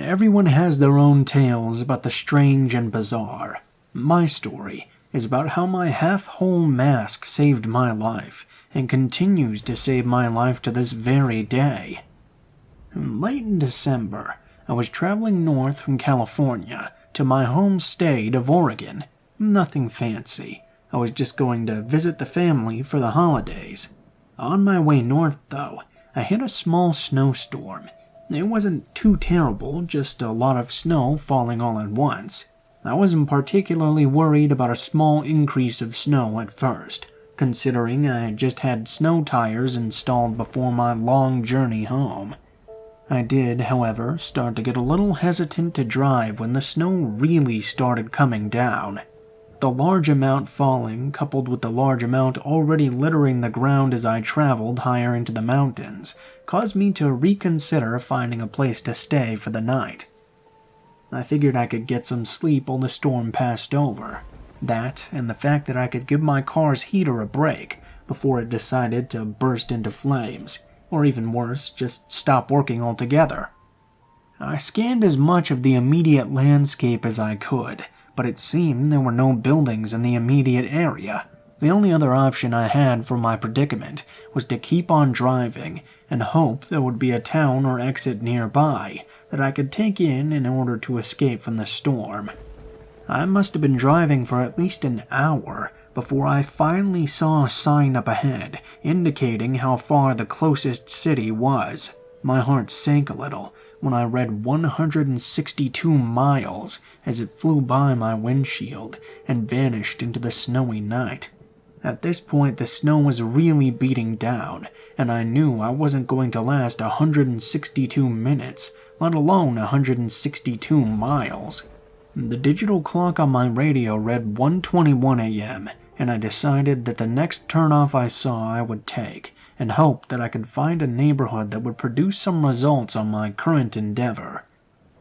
Everyone has their own tales about the strange and bizarre. My story is about how my half-whole mask saved my life and continues to save my life to this very day. Late in December, I was traveling north from California to my home state of Oregon. Nothing fancy. I was just going to visit the family for the holidays. On my way north, though, I hit a small snowstorm. It wasn't too terrible, just a lot of snow falling all at once. I wasn't particularly worried about a small increase of snow at first, considering I had just had snow tires installed before my long journey home. I did, however, start to get a little hesitant to drive when the snow really started coming down. The large amount falling, coupled with the large amount already littering the ground as I traveled higher into the mountains, caused me to reconsider finding a place to stay for the night. I figured I could get some sleep while the storm passed over. That, and the fact that I could give my car's heater a break before it decided to burst into flames, or even worse, just stop working altogether. I scanned as much of the immediate landscape as I could, but it seemed there were no buildings in the immediate area. The only other option I had for my predicament was to keep on driving and hope there would be a town or exit nearby that I could take in order to escape from the storm. I must have been driving for at least an hour before I finally saw a sign up ahead indicating how far the closest city was. My heart sank a little when I read 162 miles as it flew by my windshield and vanished into the snowy night. At this point, the snow was really beating down, and I knew I wasn't going to last 162 minutes, let alone 162 miles. The digital clock on my radio read 1:21 a.m., and I decided that the next turnoff I saw I would take, and hoped that I could find a neighborhood that would produce some results on my current endeavor.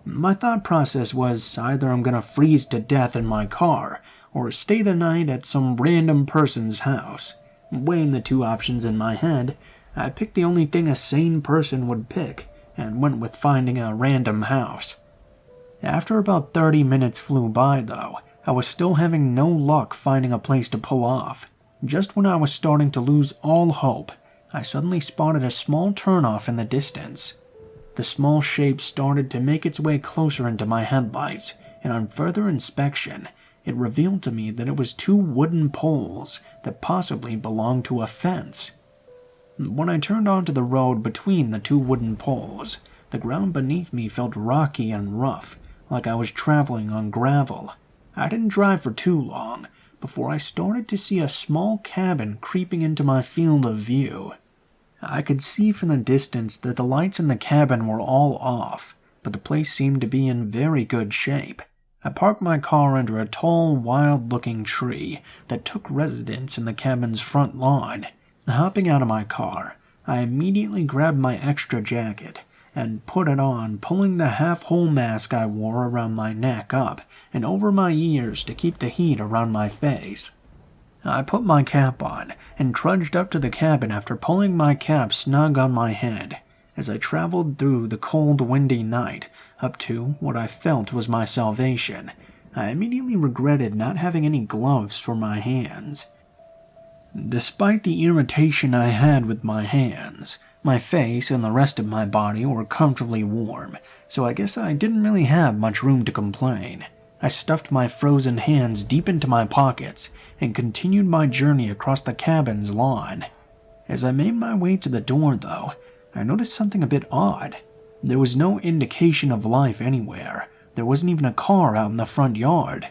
My thought process was either I'm gonna freeze to death in my car, or stay the night at some random person's house. Weighing the two options in my head, I picked the only thing a sane person would pick, and went with finding a random house. After about 30 minutes flew by, though, I was still having no luck finding a place to pull off. Just when I was starting to lose all hope, I suddenly spotted a small turnoff in the distance. The small shape started to make its way closer into my headlights, and on further inspection, it revealed to me that it was two wooden poles that possibly belonged to a fence. When I turned onto the road between the two wooden poles, the ground beneath me felt rocky and rough, like I was traveling on gravel. I didn't drive for too long before I started to see a small cabin creeping into my field of view. I could see from the distance that the lights in the cabin were all off, but the place seemed to be in very good shape. I parked my car under a tall, wild-looking tree that took residence in the cabin's front lawn. Hopping out of my car, I immediately grabbed my extra jacket and put it on, pulling the half-whole mask I wore around my neck up and over my ears to keep the heat around my face. I put my cap on and trudged up to the cabin after pulling my cap snug on my head. As I traveled through the cold, windy night up to what I felt was my salvation, I immediately regretted not having any gloves for my hands. Despite the irritation I had with my hands, my face and the rest of my body were comfortably warm, so I guess I didn't really have much room to complain. I stuffed my frozen hands deep into my pockets and continued my journey across the cabin's lawn. As I made my way to the door, though, I noticed something a bit odd. There was no indication of life anywhere. There wasn't even a car out in the front yard.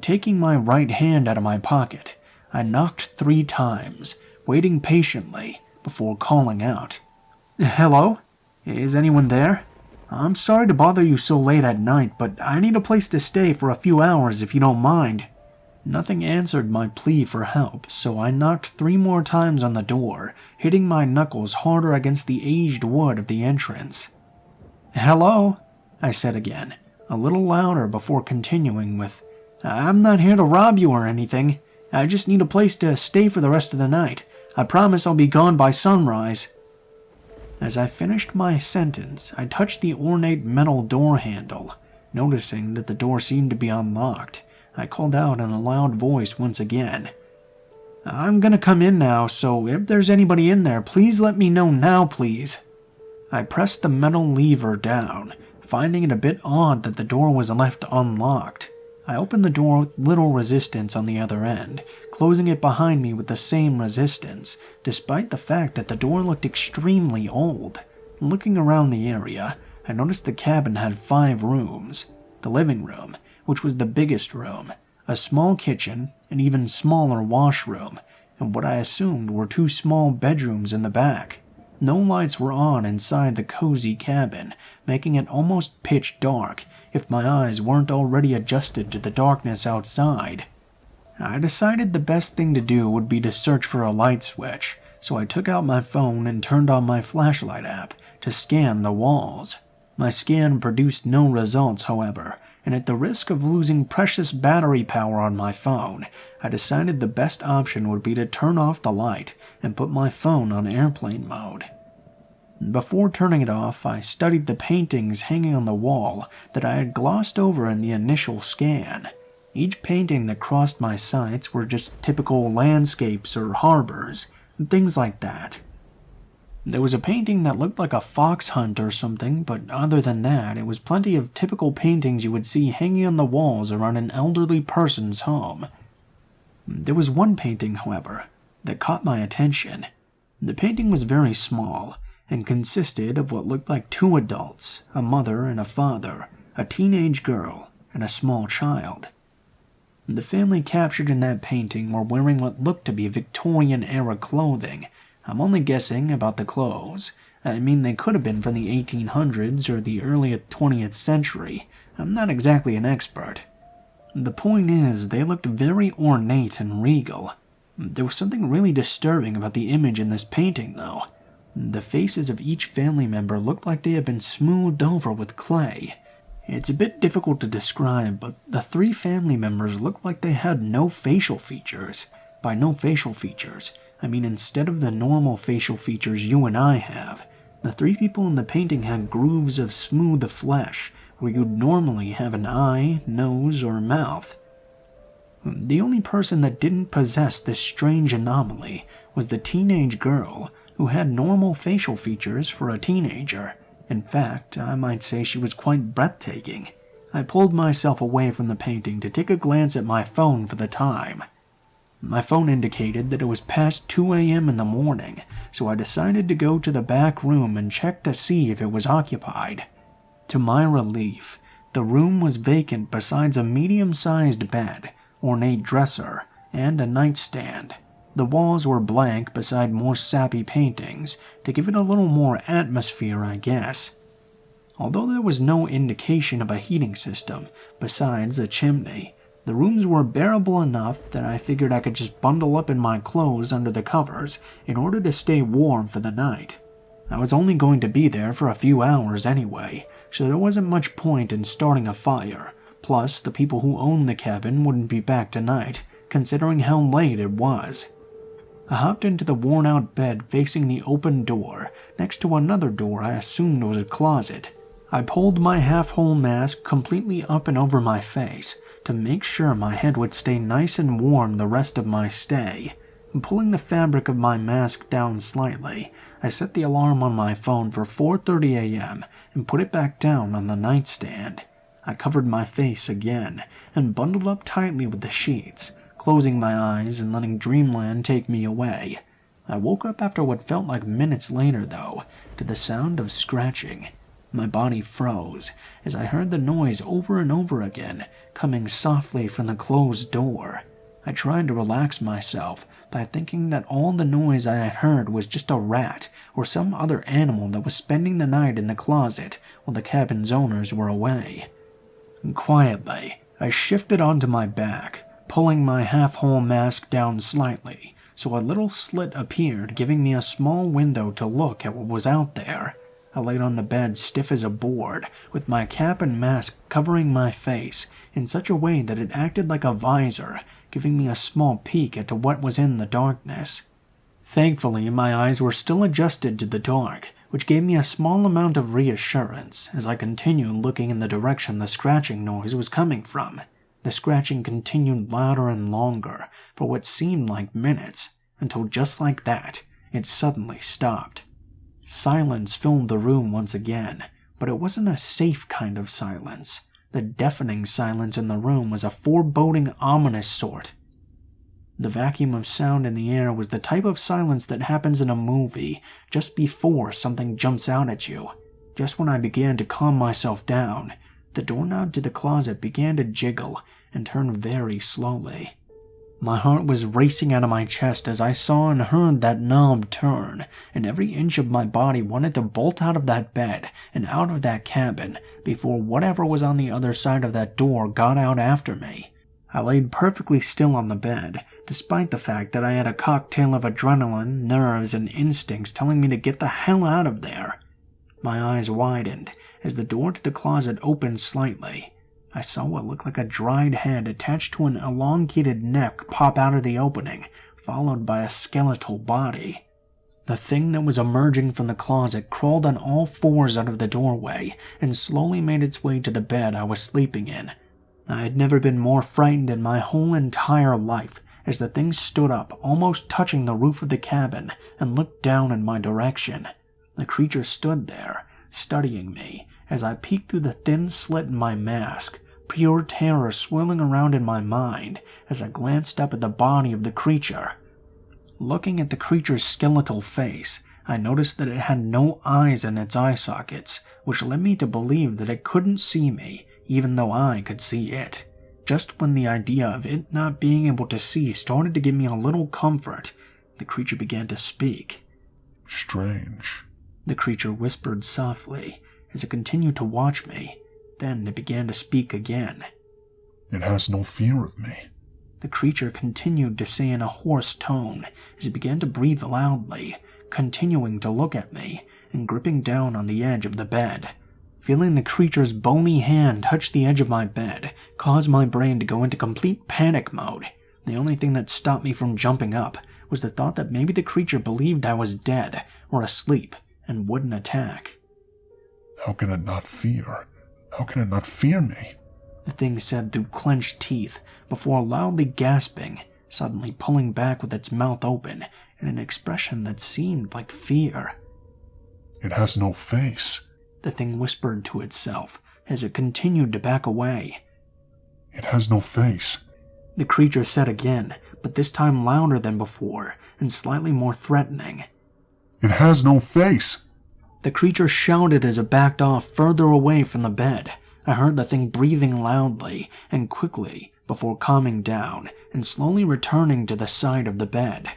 Taking my right hand out of my pocket, I knocked 3 times, waiting patiently before calling out. "Hello? Is anyone there? I'm sorry to bother you so late at night, but I need a place to stay for a few hours if you don't mind." Nothing answered my plea for help, so I knocked 3 more times on the door, hitting my knuckles harder against the aged wood of the entrance. "Hello?" I said again, a little louder before continuing with, "I'm not here to rob you or anything. I just need a place to stay for the rest of the night. I promise I'll be gone by sunrise." As I finished my sentence, I touched the ornate metal door handle. Noticing that the door seemed to be unlocked, I called out in a loud voice once again. "I'm gonna come in now, so if there's anybody in there, please let me know now, please." I pressed the metal lever down, finding it a bit odd that the door was left unlocked. I opened the door with little resistance on the other end, closing it behind me with the same resistance, despite the fact that the door looked extremely old. Looking around the area, I noticed the cabin had 5 rooms. The living room, which was the biggest room, a small kitchen, an even smaller washroom, and what I assumed were 2 small bedrooms in the back. No lights were on inside the cozy cabin, making it almost pitch dark if my eyes weren't already adjusted to the darkness outside. I decided the best thing to do would be to search for a light switch, so I took out my phone and turned on my flashlight app to scan the walls. My scan produced no results, however, and at the risk of losing precious battery power on my phone, I decided the best option would be to turn off the light and put my phone on airplane mode. Before turning it off, I studied the paintings hanging on the wall that I had glossed over in the initial scan. Each painting that crossed my sights were just typical landscapes or harbors, and things like that. There was a painting that looked like a fox hunt or something, but other than that, it was plenty of typical paintings you would see hanging on the walls around an elderly person's home. There was one painting, however, that caught my attention. The painting was very small, and consisted of what looked like 2 adults, a mother and a father, a teenage girl, and a small child. The family captured in that painting were wearing what looked to be Victorian-era clothing. I'm only guessing about the clothes. I mean, they could have been from the 1800s or the early 20th century. I'm not exactly an expert. The point is, they looked very ornate and regal. There was something really disturbing about the image in this painting, though. The faces of each family member looked like they had been smoothed over with clay. It's a bit difficult to describe, but the 3 family members looked like they had no facial features. By no facial features, I mean instead of the normal facial features you and I have, the 3 people in the painting had grooves of smooth flesh, where you'd normally have an eye, nose, or mouth. The only person that didn't possess this strange anomaly was the teenage girl, who had normal facial features for a teenager. In fact, I might say she was quite breathtaking. I pulled myself away from the painting to take a glance at my phone for the time. My phone indicated that it was past 2 a.m. in the morning, so I decided to go to the back room and check to see if it was occupied. To my relief, the room was vacant besides a medium-sized bed, ornate dresser, and a nightstand. The walls were blank beside more sappy paintings, to give it a little more atmosphere, I guess. Although there was no indication of a heating system, besides a chimney, the rooms were bearable enough that I figured I could just bundle up in my clothes under the covers in order to stay warm for the night. I was only going to be there for a few hours anyway, so there wasn't much point in starting a fire. Plus, the people who owned the cabin wouldn't be back tonight, considering how late it was. I hopped into the worn-out bed facing the open door, next to another door I assumed was a closet. I pulled my half-whole mask completely up and over my face to make sure my head would stay nice and warm the rest of my stay. Pulling the fabric of my mask down slightly, I set the alarm on my phone for 4:30 a.m. and put it back down on the nightstand. I covered my face again and bundled up tightly with the sheets, closing my eyes and letting dreamland take me away. I woke up after what felt like minutes later, though, to the sound of scratching. My body froze as I heard the noise over and over again, coming softly from the closed door. I tried to relax myself by thinking that all the noise I had heard was just a rat or some other animal that was spending the night in the closet while the cabin's owners were away. Quietly, I shifted onto my back, pulling my half-whole mask down slightly, so a little slit appeared, giving me a small window to look at what was out there. I laid on the bed stiff as a board, with my cap and mask covering my face in such a way that it acted like a visor, giving me a small peek into what was in the darkness. Thankfully, my eyes were still adjusted to the dark, which gave me a small amount of reassurance as I continued looking in the direction the scratching noise was coming from. The scratching continued louder and longer for what seemed like minutes, until just like that, it suddenly stopped. Silence filled the room once again, but it wasn't a safe kind of silence. The deafening silence in the room was a foreboding, ominous sort. The vacuum of sound in the air was the type of silence that happens in a movie just before something jumps out at you. Just when I began to calm myself down, the doorknob to the closet began to jiggle and turn very slowly. My heart was racing out of my chest as I saw and heard that knob turn, and every inch of my body wanted to bolt out of that bed and out of that cabin before whatever was on the other side of that door got out after me. I laid perfectly still on the bed, despite the fact that I had a cocktail of adrenaline, nerves, and instincts telling me to get the hell out of there. My eyes widened as the door to the closet opened slightly. I saw what looked like a dried head attached to an elongated neck pop out of the opening, followed by a skeletal body. The thing that was emerging from the closet crawled on all fours out of the doorway and slowly made its way to the bed I was sleeping in. I had never been more frightened in my whole entire life as the thing stood up, almost touching the roof of the cabin, and looked down in my direction. The creature stood there, studying me, as I peeked through the thin slit in my mask, pure terror swirling around in my mind as I glanced up at the body of the creature. Looking at the creature's skeletal face, I noticed that it had no eyes in its eye sockets, which led me to believe that it couldn't see me, even though I could see it. Just when the idea of it not being able to see started to give me a little comfort, the creature began to speak. "Strange," the creature whispered softly as it continued to watch me. Then it began to speak again. "It has no fear of me," the creature continued to say in a hoarse tone as it began to breathe loudly, continuing to look at me and gripping down on the edge of the bed. Feeling the creature's bony hand touch the edge of my bed caused my brain to go into complete panic mode. The only thing that stopped me from jumping up was the thought that maybe the creature believed I was dead or asleep and wouldn't attack. "How can it not fear? How can it not fear me?" the thing said through clenched teeth before loudly gasping, suddenly pulling back with its mouth open in an expression that seemed like fear. "It has no face," the thing whispered to itself as it continued to back away. "It has no face," the creature said again, but this time louder than before and slightly more threatening. "It has no face." The creature shouted as it backed off further away from the bed. I heard the thing breathing loudly and quickly before calming down and slowly returning to the side of the bed.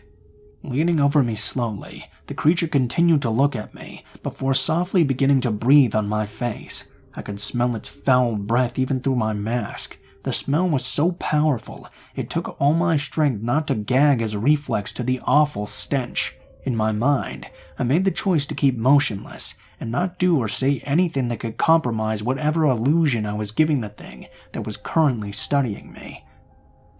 Leaning over me slowly, the creature continued to look at me before softly beginning to breathe on my face. I could smell its foul breath even through my mask. The smell was so powerful, it took all my strength not to gag as a reflex to the awful stench. In my mind, I made the choice to keep motionless and not do or say anything that could compromise whatever illusion I was giving the thing that was currently studying me.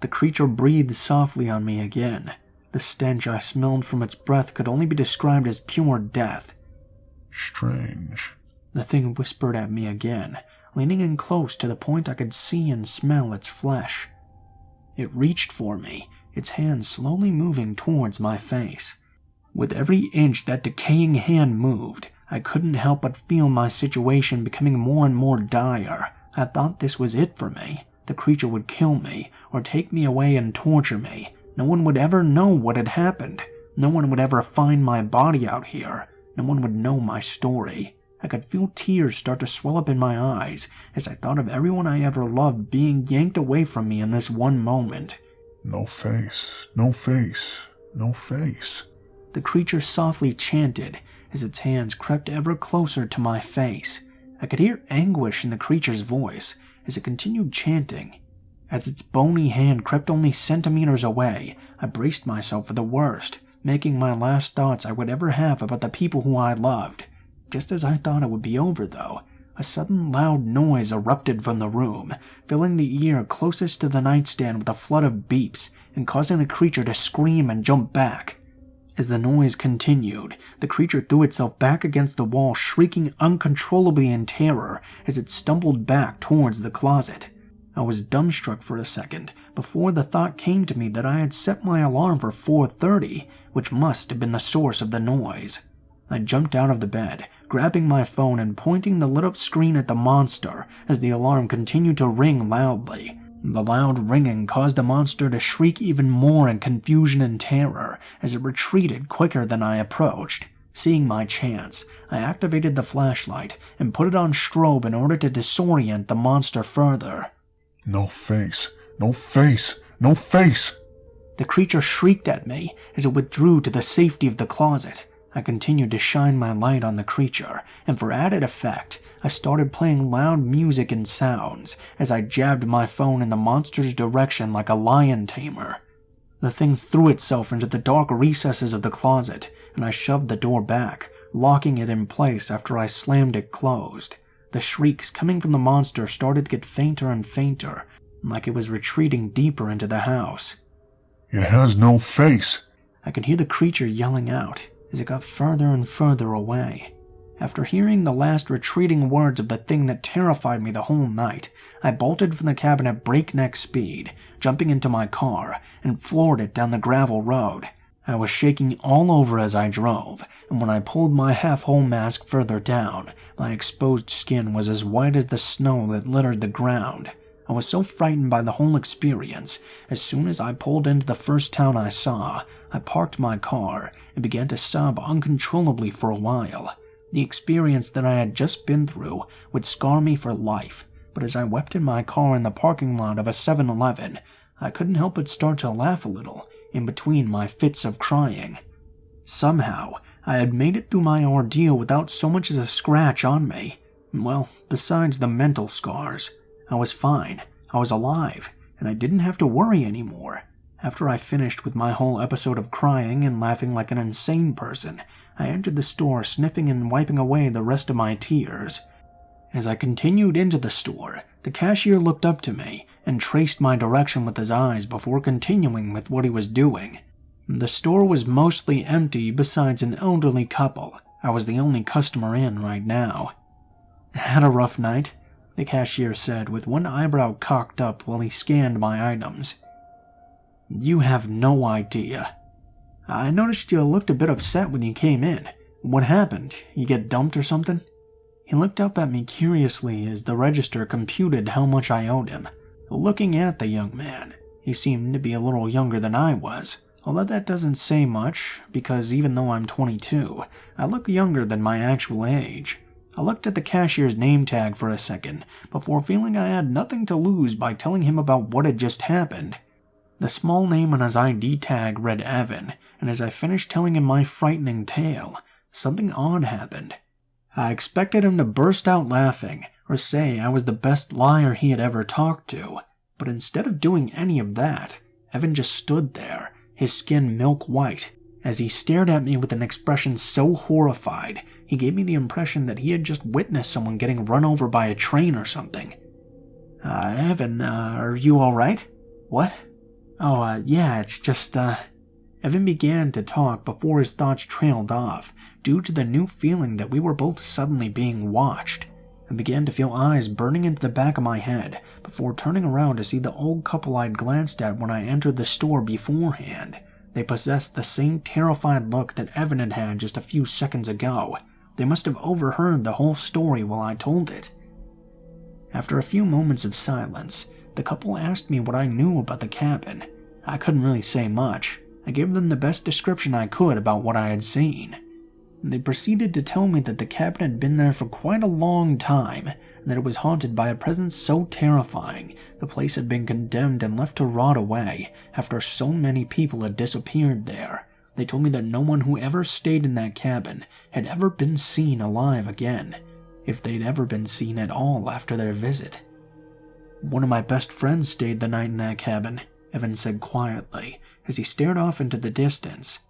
The creature breathed softly on me again. The stench I smelled from its breath could only be described as pure death. "Strange," the thing whispered at me again, leaning in close to the point I could see and smell its flesh. It reached for me, its hand slowly moving towards my face. With every inch that decaying hand moved, I couldn't help but feel my situation becoming more and more dire. I thought this was it for me. The creature would kill me, or take me away and torture me. No one would ever know what had happened. No one would ever find my body out here. No one would know my story. I could feel tears start to swell up in my eyes as I thought of everyone I ever loved being yanked away from me in this one moment. "No face, no face, no face," the creature softly chanted as its hands crept ever closer to my face. I could hear anguish in the creature's voice as it continued chanting. As its bony hand crept only centimeters away, I braced myself for the worst, making my last thoughts I would ever have about the people who I loved. Just as I thought it would be over, though, a sudden loud noise erupted from the room, filling the ear closest to the nightstand with a flood of beeps and causing the creature to scream and jump back. As the noise continued, the creature threw itself back against the wall, shrieking uncontrollably in terror as it stumbled back towards the closet. I was dumbstruck for a second before the thought came to me that I had set my alarm for 4:30, which must have been the source of the noise. I jumped out of the bed, grabbing my phone and pointing the lit-up screen at the monster as the alarm continued to ring loudly. The loud ringing caused the monster to shriek even more in confusion and terror as it retreated quicker than I approached. Seeing my chance, I activated the flashlight and put it on strobe in order to disorient the monster further. No face, no face, no face! The creature shrieked at me as it withdrew to the safety of the closet. I continued to shine my light on the creature, and for added effect, I started playing loud music and sounds as I jabbed my phone in the monster's direction like a lion tamer. The thing threw itself into the dark recesses of the closet, and I shoved the door back, locking it in place after I slammed it closed. The shrieks coming from the monster started to get fainter and fainter, like it was retreating deeper into the house. It has no face! I could hear the creature yelling out as it got further and further away. After hearing the last retreating words of the thing that terrified me the whole night, I bolted from the cabin at breakneck speed, jumping into my car, and floored it down the gravel road. I was shaking all over as I drove, and when I pulled my half-whole mask further down, my exposed skin was as white as the snow that littered the ground. I was so frightened by the whole experience, as soon as I pulled into the first town I saw, I parked my car and began to sob uncontrollably for a while. The experience that I had just been through would scar me for life, but as I wept in my car in the parking lot of a 7-Eleven, I couldn't help but start to laugh a little in between my fits of crying. Somehow, I had made it through my ordeal without so much as a scratch on me. Well, besides the mental scars, I was fine, I was alive, and I didn't have to worry anymore. After I finished with my whole episode of crying and laughing like an insane person, I entered the store sniffing and wiping away the rest of my tears. As I continued into the store, the cashier looked up to me and traced my direction with his eyes before continuing with what he was doing. The store was mostly empty besides an elderly couple. I was the only customer in right now. "Had a rough night?" the cashier said with one eyebrow cocked up while he scanned my items. "You have no idea. I noticed you looked a bit upset when you came in. What happened? You get dumped or something?" He looked up at me curiously as the register computed how much I owed him. Looking at the young man, he seemed to be a little younger than I was, although that doesn't say much, because even though I'm 22, I look younger than my actual age. I looked at the cashier's name tag for a second, before feeling I had nothing to lose by telling him about what had just happened. The small name on his ID tag read Evan, and as I finished telling him my frightening tale, something odd happened. I expected him to burst out laughing, or say I was the best liar he had ever talked to, but instead of doing any of that, Evan just stood there, his skin milk white. As he stared at me with an expression so horrified, he gave me the impression that he had just witnessed someone getting run over by a train or something. Evan, are you alright?" "What?" "Oh, yeah, it's just, Evan began to talk before his thoughts trailed off, due to the new feeling that we were both suddenly being watched. I began to feel eyes burning into the back of my head, before turning around to see the old couple I'd glanced at when I entered the store beforehand. They possessed the same terrified look that Evan had had just a few seconds ago. They must have overheard the whole story while I told it. After a few moments of silence, the couple asked me what I knew about the cabin. I couldn't really say much. I gave them the best description I could about what I had seen. They proceeded to tell me that the cabin had been there for quite a long time, and that it was haunted by a presence so terrifying the place had been condemned and left to rot away after so many people had disappeared there. They told me that no one who ever stayed in that cabin had ever been seen alive again, if they'd ever been seen at all after their visit. "One of my best friends stayed the night in that cabin," Evan said quietly, as he stared off into the distance.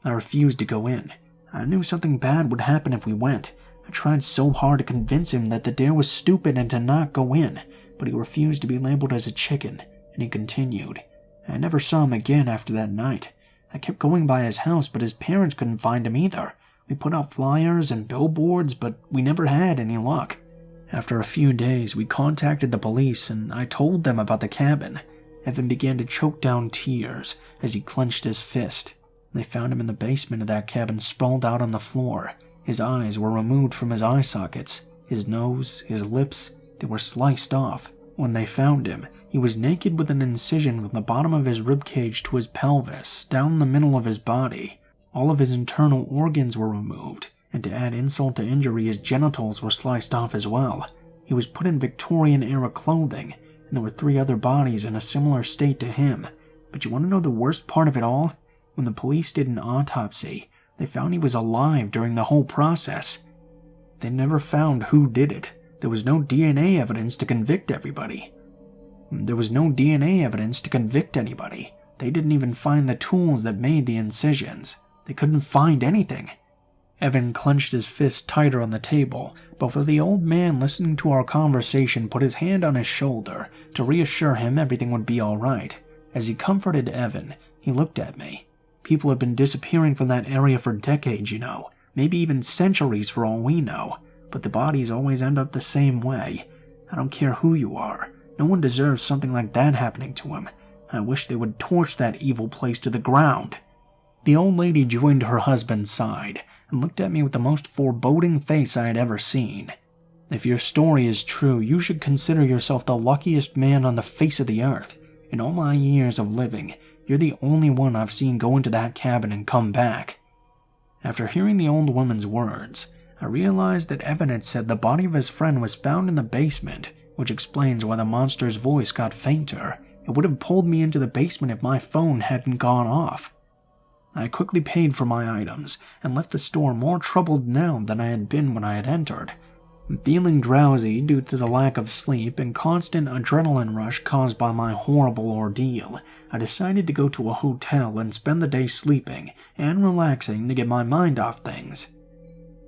"I refused to go in. I knew something bad would happen if we went. I tried so hard to convince him that the dare was stupid and to not go in, but he refused to be labeled as a chicken, and he continued. I never saw him again after that night. I kept going by his house, but his parents couldn't find him either. We put out flyers and billboards, but we never had any luck. After a few days, we contacted the police and I told them about the cabin. Evan began to choke down tears as he clenched his fist. They found him in the basement of that cabin, sprawled out on the floor. His eyes were removed from his eye sockets. His nose, his lips, they were sliced off. When they found him, he was naked with an incision from the bottom of his ribcage to his pelvis, down the middle of his body. All of his internal organs were removed, and to add insult to injury, his genitals were sliced off as well. He was put in Victorian-era clothing, and there were 3 other bodies in a similar state to him. But you want to know the worst part of it all? When the police did an autopsy, they found he was alive during the whole process. They never found who did it. There was no DNA evidence to convict everybody. They didn't even find the tools that made the incisions. They couldn't find anything. Evan clenched his fist tighter on the table, but the old man listening to our conversation put his hand on his shoulder to reassure him everything would be all right. As he comforted Evan, he looked at me. People have been disappearing from that area for decades, you know, maybe even centuries for all we know, but the bodies always end up the same way. I don't care who you are. No one deserves something like that happening to him. I wish they would torch that evil place to the ground. The old lady joined her husband's side and looked at me with the most foreboding face I had ever seen. If your story is true, you should consider yourself the luckiest man on the face of the earth. In all my years of living, you're the only one I've seen go into that cabin and come back. After hearing the old woman's words, I realized that Evan had said the body of his friend was found in the basement, which explains why the monster's voice got fainter. It would have pulled me into the basement if my phone hadn't gone off. I quickly paid for my items and left the store more troubled now than I had been when I had entered. Feeling drowsy due to the lack of sleep and constant adrenaline rush caused by my horrible ordeal, I decided to go to a hotel and spend the day sleeping and relaxing to get my mind off things.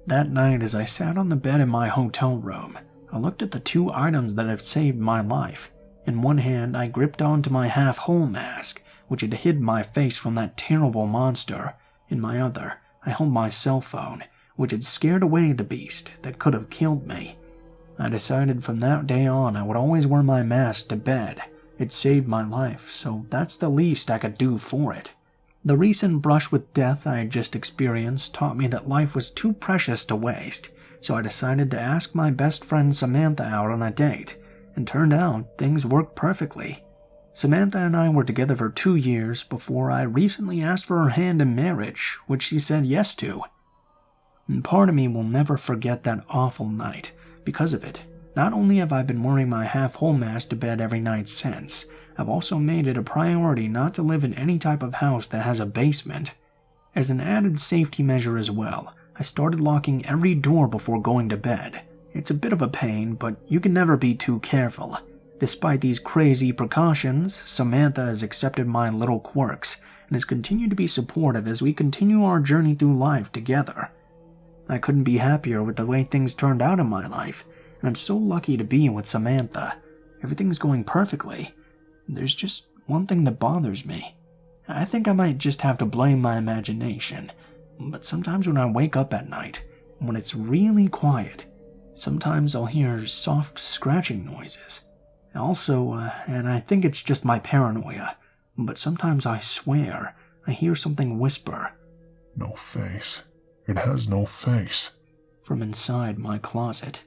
That night, as I sat on the bed in my hotel room, I looked at the 2 items that had saved my life. In one hand, I gripped onto my half-whole mask, which had hid my face from that terrible monster. In my other, I held my cell phone, which had scared away the beast that could have killed me. I decided from that day on I would always wear my mask to bed. It saved my life, so that's the least I could do for it. The recent brush with death I had just experienced taught me that life was too precious to waste, so I decided to ask my best friend Samantha out on a date, and turned out things worked perfectly. Samantha and I were together for 2 years before I recently asked for her hand in marriage, which she said yes to. And part of me will never forget that awful night. Because of it, not only have I been wearing my half-whole mask to bed every night since, I've also made it a priority not to live in any type of house that has a basement. As an added safety measure as well, I started locking every door before going to bed. It's a bit of a pain, but you can never be too careful. Despite these crazy precautions, Samantha has accepted my little quirks and has continued to be supportive as we continue our journey through life together. I couldn't be happier with the way things turned out in my life, and I'm so lucky to be with Samantha. Everything's going perfectly. There's just one thing that bothers me. I think I might just have to blame my imagination, but sometimes when I wake up at night, when it's really quiet, sometimes I'll hear soft scratching noises. Also, and I think it's just my paranoia, but sometimes I swear I hear something whisper, "No face. It has no face," from inside my closet.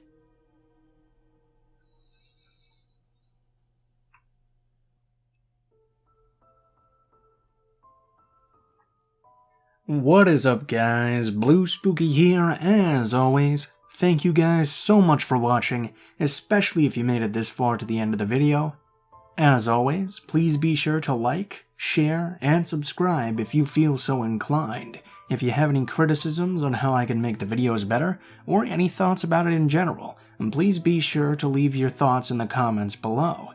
What is up, guys? Blue Spooky here, as always. Thank you guys so much for watching, especially if you made it this far to the end of the video. As always, please be sure to like, share, and subscribe if you feel so inclined. If you have any criticisms on how I can make the videos better, or any thoughts about it in general, please be sure to leave your thoughts in the comments below.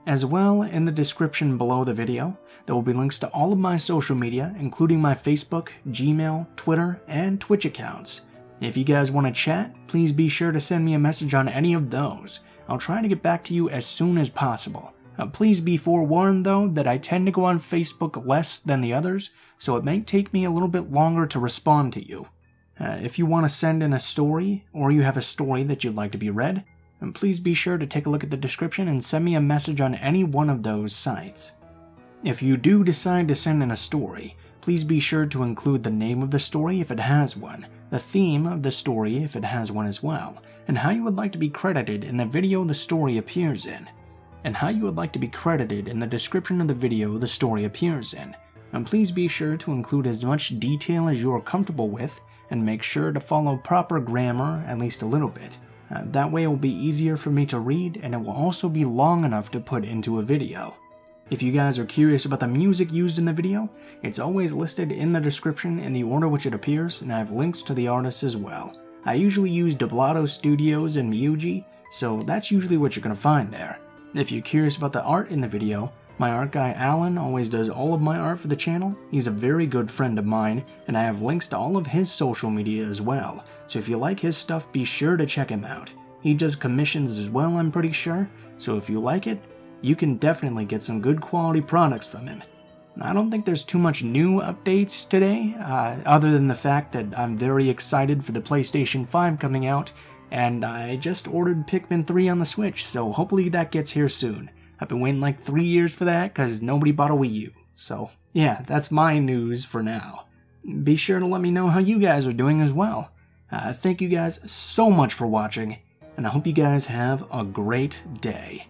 As well, in the description below the video, there will be links to all of my social media, including my Facebook, Gmail, Twitter, and Twitch accounts. If you guys want to chat, please be sure to send me a message on any of those. I'll try to get back to you as soon as possible. Please be forewarned though that I tend to go on Facebook less than the others, so it may take me a little bit longer to respond to you. If you want to send in a story, or you have a story that you'd like to be read, then please be sure to take a look at the description and send me a message on any one of those sites. If you do decide to send in a story, please be sure to include the name of the story if it has one, the theme of the story if it has one as well, and how you would like to be credited in the video the story appears in, and how you would like to be credited in the description of the video the story appears in. And please be sure to include as much detail as you are comfortable with, and make sure to follow proper grammar at least a little bit. That way it will be easier for me to read, and it will also be long enough to put into a video. If you guys are curious about the music used in the video, it's always listed in the description in the order which it appears, and I have links to the artists as well. I usually use Doblato Studios and Miyuji, so that's usually what you're going to find there. If you're curious about the art in the video, my art guy Alan always does all of my art for the channel. He's a very good friend of mine, and I have links to all of his social media as well, so if you like his stuff, be sure to check him out. He does commissions as well, I'm pretty sure, so if you like it, you can definitely get some good quality products from him. I don't think there's too much new updates today, other than the fact that I'm very excited for the PlayStation 5 coming out, and I just ordered Pikmin 3 on the Switch, so hopefully that gets here soon. I've been waiting like 3 years for that because nobody bought a Wii U. So yeah, that's my news for now. Be sure to let me know how you guys are doing as well. Thank you guys so much for watching, and I hope you guys have a great day.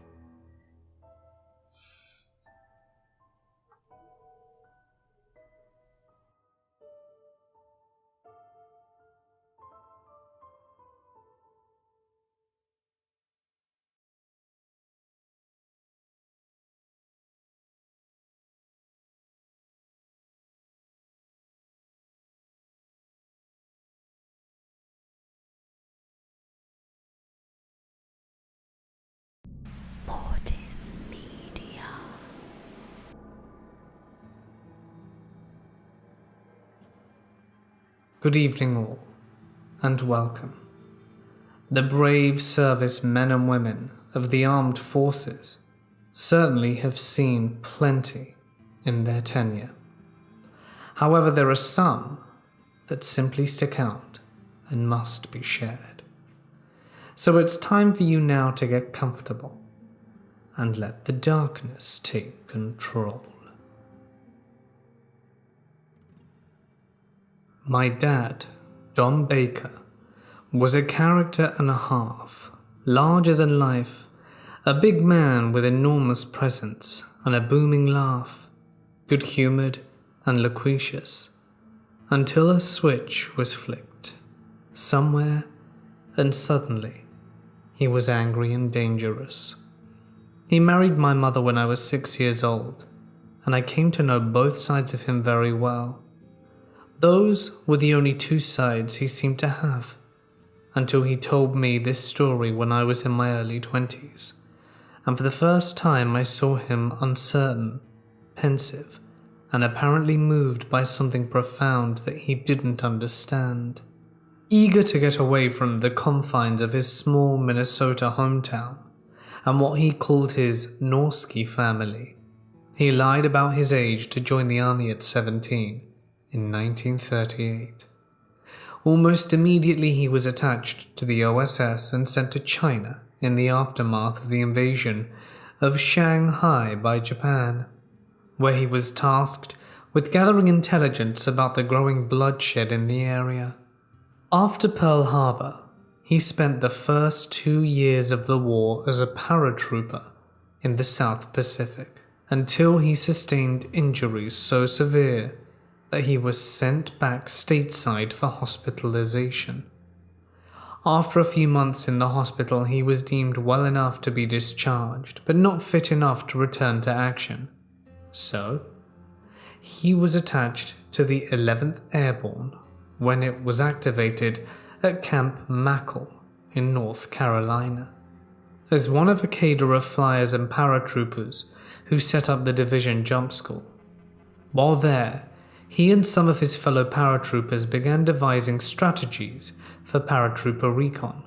Good evening all, and welcome. The brave service men and women of the armed forces certainly have seen plenty in their tenure. However, there are some that simply stick out and must be shared. So it's time for you now to get comfortable and let the darkness take control. My dad, Don Baker, was a character and a half, larger than life, a big man with enormous presence and a booming laugh, good-humoured and loquacious, until a switch was flicked somewhere, and suddenly he was angry and dangerous. He married my mother when I was 6 years old, and I came to know both sides of him very well. Those were the only two sides he seemed to have, until he told me this story when I was in my early 20s, and for the first time I saw him uncertain, pensive, and apparently moved by something profound that he didn't understand. Eager to get away from the confines of his small Minnesota hometown, and what he called his Norski family, he lied about his age to join the army at 17. In 1938. Almost immediately he was attached to the OSS and sent to China in the aftermath of the invasion of Shanghai by Japan, where he was tasked with gathering intelligence about the growing bloodshed in the area. After Pearl Harbor, he spent the first 2 years of the war as a paratrooper in the South Pacific, until he sustained injuries so severe that he was sent back stateside for hospitalization. After a few months in the hospital, he was deemed well enough to be discharged, but not fit enough to return to action. So, he was attached to the 11th Airborne when it was activated at Camp Mackle in North Carolina, as one of a cadre of flyers and paratroopers who set up the division jump school. While there, he and some of his fellow paratroopers began devising strategies for paratrooper recon,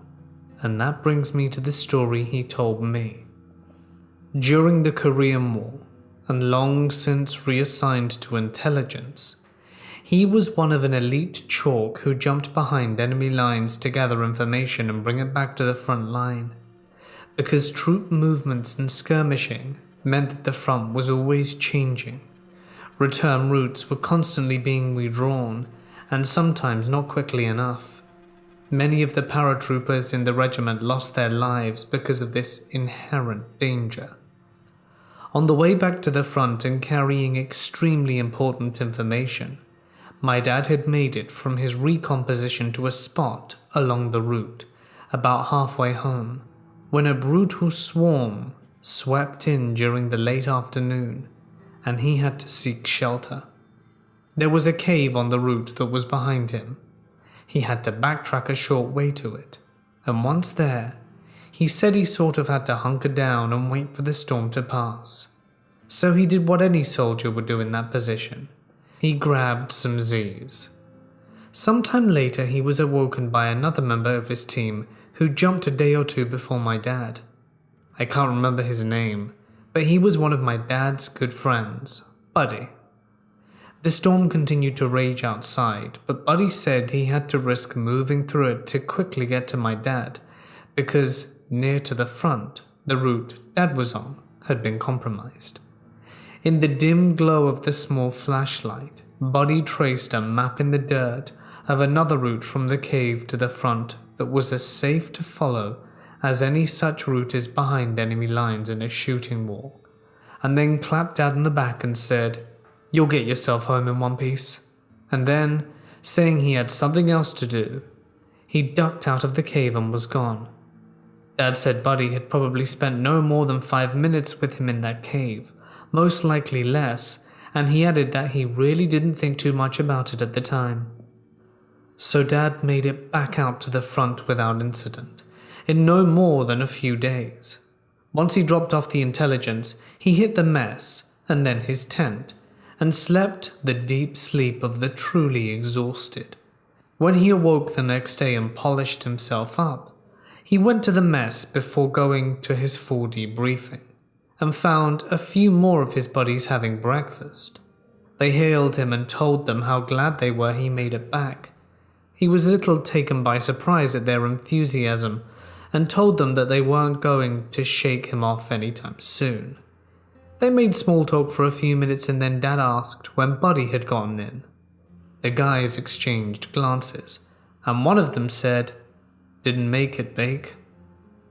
and that brings me to the story he told me. During the Korean War, and long since reassigned to intelligence, He was one of an elite chalk who jumped behind enemy lines to gather information and bring it back to the front line. Because troop movements and skirmishing meant that the front was always changing. Return routes were constantly being redrawn, and sometimes not quickly enough. Many of the paratroopers in the regiment lost their lives because of this inherent danger. On the way back to the front and carrying extremely important information, my dad had made it from his recon position to a spot along the route, about halfway home, when a brutal swarm swept in during the late afternoon, and he had to seek shelter. There was a cave on the route that was behind him. He had to backtrack a short way to it, and once there, he said he sort of had to hunker down and wait for the storm to pass. So he did what any soldier would do in that position. He grabbed some Z's. Sometime later, he was awoken by another member of his team who jumped a day or two before my dad. I can't remember his name, but he was one of my dad's good friends, Buddy. The storm continued to rage outside, but Buddy said he had to risk moving through it to quickly get to my dad, because near to the front, the route Dad was on had been compromised. In the dim glow of the small flashlight, Buddy traced a map in the dirt of another route from the cave to the front that was as safe to follow as any such route is behind enemy lines in a shooting wall, and then clapped Dad on the back and said, "You'll get yourself home in one piece." And then, saying he had something else to do, he ducked out of the cave and was gone. Dad said Buddy had probably spent no more than 5 minutes with him in that cave, most likely less, and he added that he really didn't think too much about it at the time. So Dad made it back out to the front without incident, in no more than a few days. Once he dropped off the intelligence, he hit the mess, and then his tent, and slept the deep sleep of the truly exhausted. When he awoke the next day and polished himself up, he went to the mess before going to his full debriefing, and found a few more of his buddies having breakfast. They hailed him and told them how glad they were he made it back. He was a little taken by surprise at their enthusiasm, and told them that they weren't going to shake him off anytime soon. They made small talk for a few minutes, and then Dad asked when Buddy had gotten in. The guys exchanged glances, and one of them said, "Didn't make it, Bake."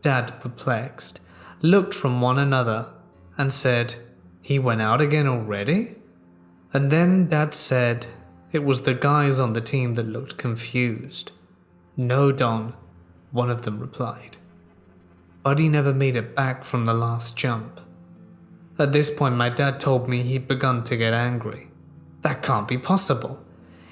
Dad, perplexed, looked from one another and said, "He went out again already?" And then Dad said it was the guys on the team that looked confused. "No, Don," one of them replied. Buddy never made it back from the last jump. At this point, my dad told me he'd begun to get angry. "That can't be possible,"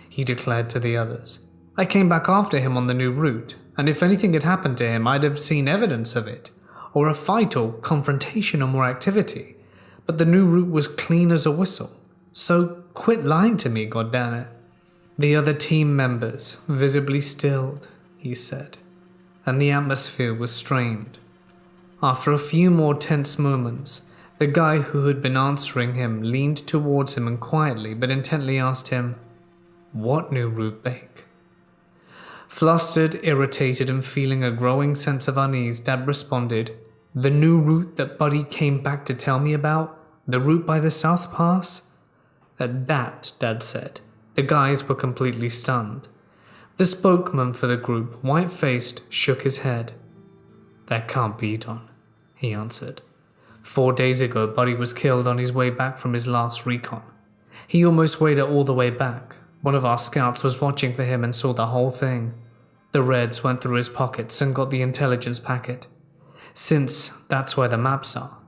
he declared to the others. "I came back after him on the new route, and if anything had happened to him, I'd have seen evidence of it, or a fight or confrontation or more activity. But the new route was clean as a whistle, so quit lying to me, goddammit." The other team members visibly stilled, he said, and the atmosphere was strained. After a few more tense moments, the guy who had been answering him leaned towards him and quietly but intently asked him, "What new route, Bake?" Flustered, irritated, and feeling a growing sense of unease, Dad responded, "The new route that Buddy came back to tell me about? The route by the South Pass?" At that, Dad said, the guys were completely stunned. The spokesman for the group, white-faced, shook his head. "That can't be, Don," he answered. 4 days ago, Buddy was killed on his way back from his last recon. He almost made it all the way back. One of our scouts was watching for him and saw the whole thing. The Reds went through his pockets and got the intelligence packet, since that's where the maps are,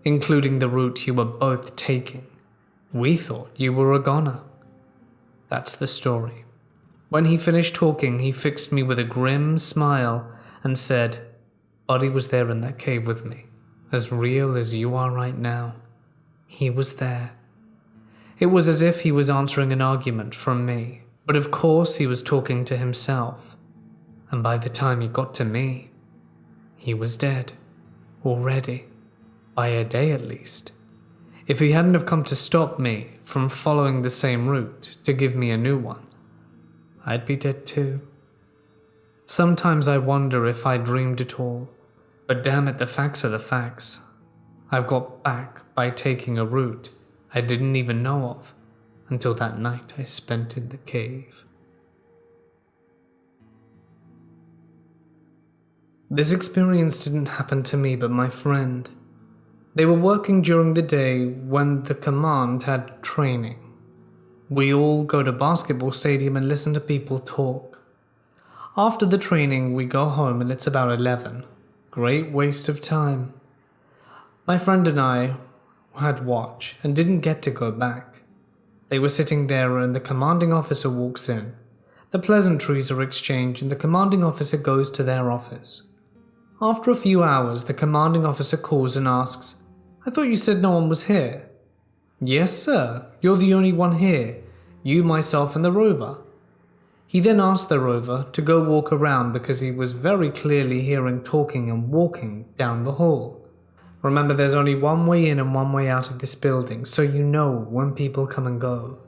including the route you were both taking. We thought you were a goner. That's the story. When he finished talking, he fixed me with a grim smile and said, "Buddy was there in that cave with me, as real as you are right now. He was there." It was as if he was answering an argument from me, but of course he was talking to himself. And by the time he got to me, he was dead. Already. By a day at least. If he hadn't have come to stop me from following the same route to give me a new one, I'd be dead too. Sometimes I wonder if I dreamed at all, but damn it, the facts are the facts. I've got back by taking a route I didn't even know of until that night I spent in the cave. This experience didn't happen to me but my friend. They were working during the day when the command had training. We all go to basketball stadium and listen to people talk. After the training we go home and it's about 11. Great waste of time. My friend and I had watch and didn't get to go back. They were sitting there and the commanding officer walks in. The pleasantries are exchanged and the commanding officer goes to their office. After a few hours, the commanding officer calls and asks, "I thought you said no one was here." "Yes, sir. You're the only one here. You, myself, and the rover." He then asked the rover to go walk around because he was very clearly hearing talking and walking down the hall. Remember, there's only one way in and one way out of this building, so you know when people come and go.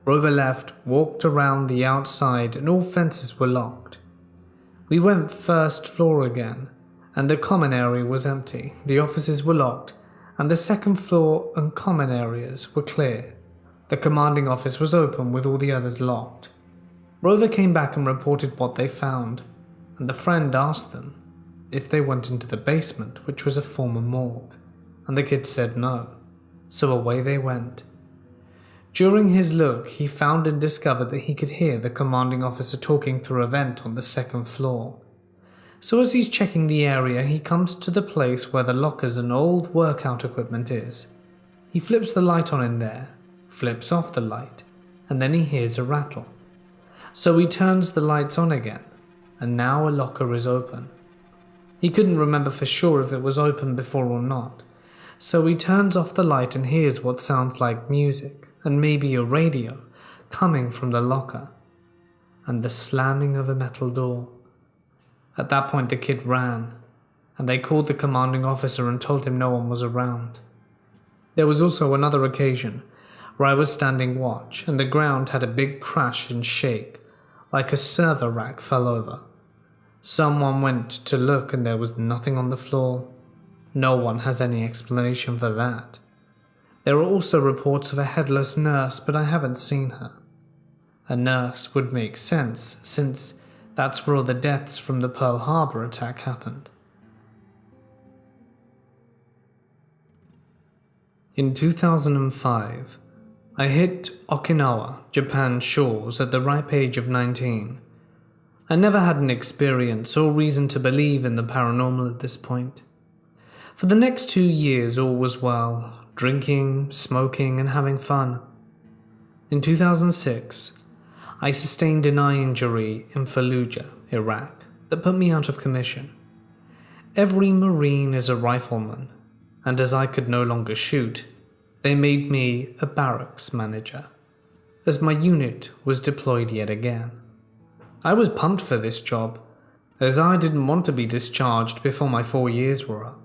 Rover left, walked around the outside, and all fences were locked. We went first floor again, and the common area was empty. The offices were locked, and the second floor and common areas were clear. The commanding office was open with all the others locked. Rover came back and reported what they found, and the friend asked them if they went into the basement, which was a former morgue, and the kids said no, so away they went. During his look, he found and discovered that he could hear the commanding officer talking through a vent on the second floor. So as he's checking the area, he comes to the place where the lockers and old workout equipment is. He flips the light on in there, flips off the light, and then he hears a rattle. So he turns the lights on again, and now a locker is open. He couldn't remember for sure if it was open before or not, so he turns off the light and hears what sounds like music, and maybe a radio, coming from the locker, and the slamming of a metal door. At that point the kid ran, and they called the commanding officer and told him no one was around. There was also another occasion where I was standing watch, and the ground had a big crash and shake, like a server rack fell over. Someone went to look and there was nothing on the floor. No one has any explanation for that. There are also reports of a headless nurse, but I haven't seen her. A nurse would make sense, since that's where all the deaths from the Pearl Harbor attack happened. In 2005, I hit Okinawa, Japan's shores at the ripe age of 19. I never had an experience or reason to believe in the paranormal at this point. For the next 2 years all was well, drinking, smoking, and having fun. In 2006, I sustained an eye injury in Fallujah, Iraq, that put me out of commission. Every Marine is a rifleman, and as I could no longer shoot, they made me a barracks manager, as my unit was deployed yet again. I was pumped for this job, as I didn't want to be discharged before my 4 years were up.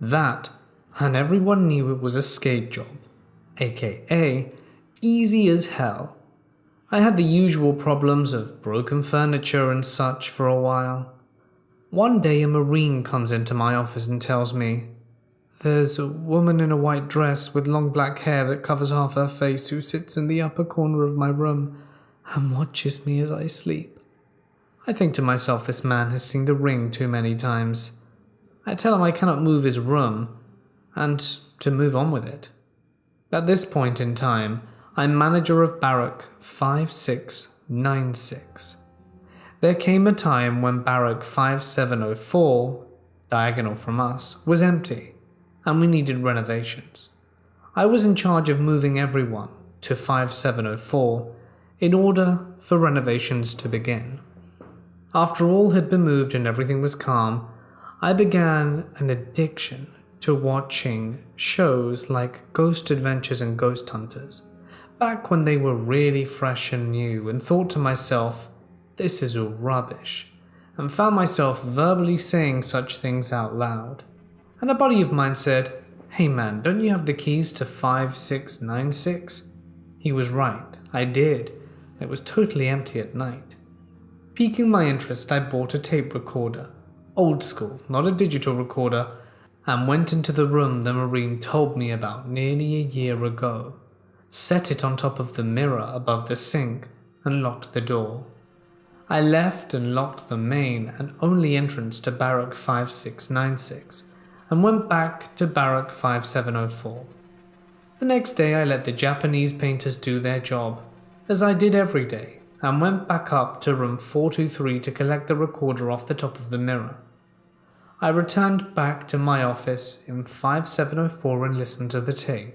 That, and everyone knew it was a skate job, aka easy as hell. I had the usual problems of broken furniture and such for a while. One day a Marine comes into my office and tells me, "There's a woman in a white dress with long black hair that covers half her face who sits in the upper corner of my room and watches me as I sleep." I think to myself, this man has seen The Ring too many times. I tell him I cannot move his room, and to move on with it. At this point in time, I'm manager of Barrack 5696. There came a time when Barrack 5704, diagonal from us, was empty, and we needed renovations. I was in charge of moving everyone to 5704 in order for renovations to begin. After all had been moved and everything was calm, I began an addiction to watching shows like Ghost Adventures and Ghost Hunters, back when they were really fresh and new, and thought to myself, this is all rubbish, and found myself verbally saying such things out loud. And a buddy of mine said, "Hey man, don't you have the keys to 5696? He was right, I did. It was totally empty at night. Piquing my interest, I bought a tape recorder. Old school, not a digital recorder, and went into the room the Marine told me about nearly a year ago. Set it on top of the mirror above the sink, and locked the door. I left and locked the main and only entrance to Barrack 5696, and went back to Barrack 5704. The next day I let the Japanese painters do their job, as I did every day, and went back up to room 423 to collect the recorder off the top of the mirror. I returned back to my office in 5704 and listened to the tape.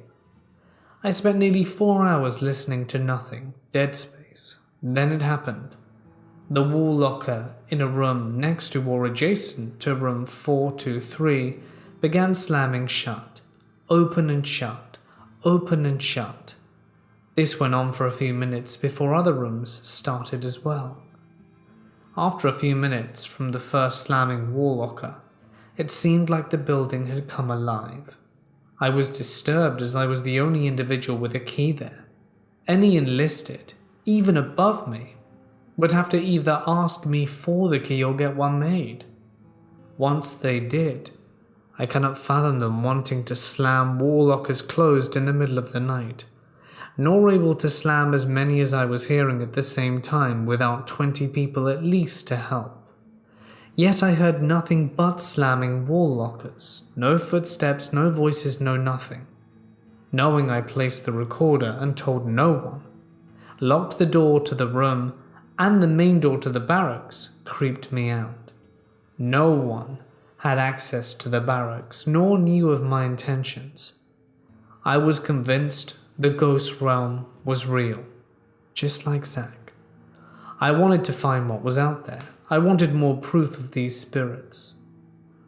I spent nearly 4 hours listening to nothing, dead space. Then it happened. The wall locker in a room next to or adjacent to room 423 began slamming shut, open and shut, open and shut. This went on for a few minutes before other rooms started as well. After a few minutes from the first slamming wall locker, it seemed like the building had come alive. I was disturbed as I was the only individual with a key there. Any enlisted, even above me, would have to either ask me for the key or get one made. Once they did, I cannot fathom them wanting to slam wall lockers closed in the middle of the night, nor able to slam as many as I was hearing at the same time without 20 people at least to help. Yet I heard nothing but slamming wall lockers, no footsteps, no voices, no nothing. Knowing I placed the recorder and told no one, locked the door to the room and the main door to the barracks, creeped me out. No one had access to the barracks, nor knew of my intentions. I was convinced the ghost realm was real, just like Zack. I wanted to find what was out there. I wanted more proof of these spirits.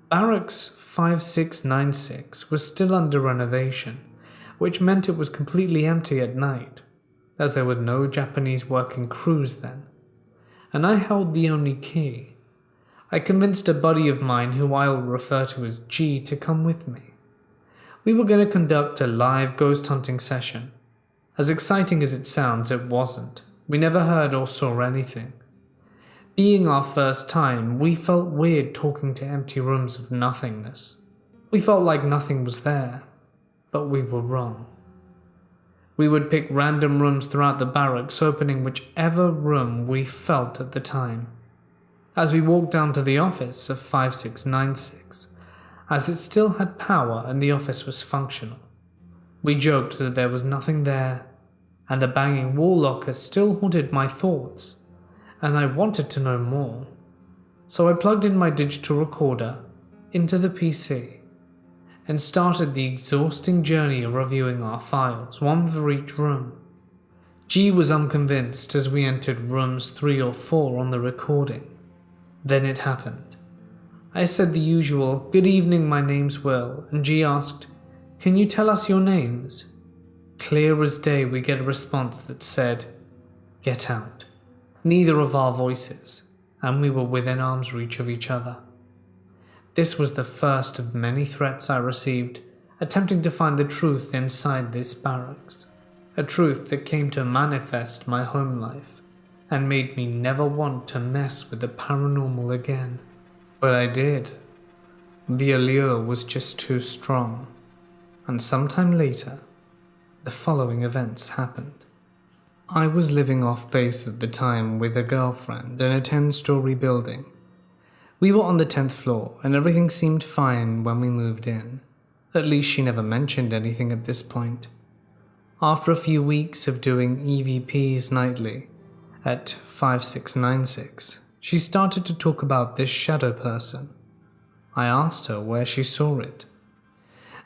Barracks 5696 was still under renovation, which meant it was completely empty at night, as there were no Japanese working crews then, and I held the only key. I convinced a buddy of mine, who I'll refer to as G, to come with me. We were going to conduct a live ghost hunting session. As exciting as it sounds, it wasn't. We never heard or saw anything. Being our first time, we felt weird talking to empty rooms of nothingness. We felt like nothing was there, but we were wrong. We would pick random rooms throughout the barracks, opening whichever room we felt at the time. As we walked down to the office of 5696, as it still had power and the office was functional, we joked that there was nothing there, and the banging wall locker still haunted my thoughts, and I wanted to know more. So I plugged in my digital recorder into the PC and started the exhausting journey of reviewing our files, one for each room. G was unconvinced as we entered rooms 3 or 4 on the recording. Then it happened. I said the usual, "Good evening, my name's Will," and G asked, "Can you tell us your names?" Clear as day, we get a response that said, "Get out." Neither of our voices, and we were within arm's reach of each other. This was the first of many threats I received, attempting to find the truth inside this barracks, a truth that came to manifest my home life, and made me never want to mess with the paranormal again. But I did. The allure was just too strong, and sometime later, the following events happened. I was living off base at the time with a girlfriend in a 10-story building. We were on the 10th floor, and everything seemed fine when we moved in. At least she never mentioned anything at this point. After a few weeks of doing EVPs nightly at 5696, she started to talk about this shadow person. I asked her where she saw it.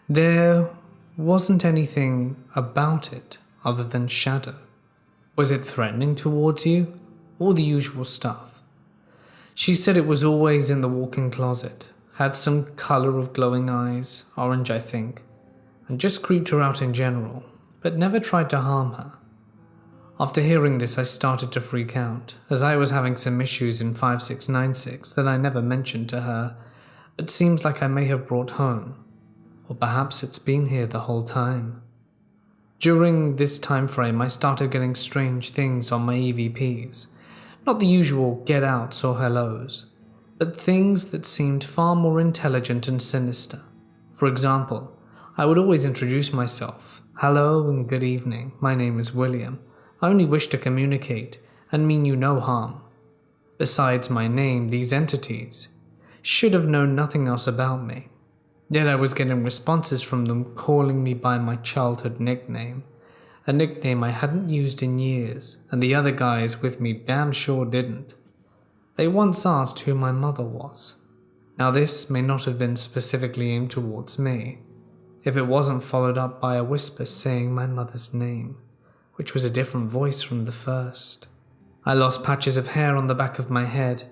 There wasn't anything about it other than shadow. Was it threatening towards you? All the usual stuff. She said it was always in the walk-in closet, had some color of glowing eyes, orange I think, and just creeped her out in general, but never tried to harm her. After hearing this, I started to freak out, as I was having some issues in 5696 that I never mentioned to her, but seems like I may have brought home, or perhaps it's been here the whole time. During this time frame, I started getting strange things on my EVPs. Not the usual get outs or hellos, but things that seemed far more intelligent and sinister. For example, I would always introduce myself. Hello and good evening, my name is William. I only wish to communicate and mean you no harm. Besides my name, these entities should have known nothing else about me. Yet I was getting responses from them calling me by my childhood nickname, a nickname I hadn't used in years, and the other guys with me damn sure didn't. They once asked who my mother was. Now this may not have been specifically aimed towards me, if it wasn't followed up by a whisper saying my mother's name, which was a different voice from the first. I lost patches of hair on the back of my head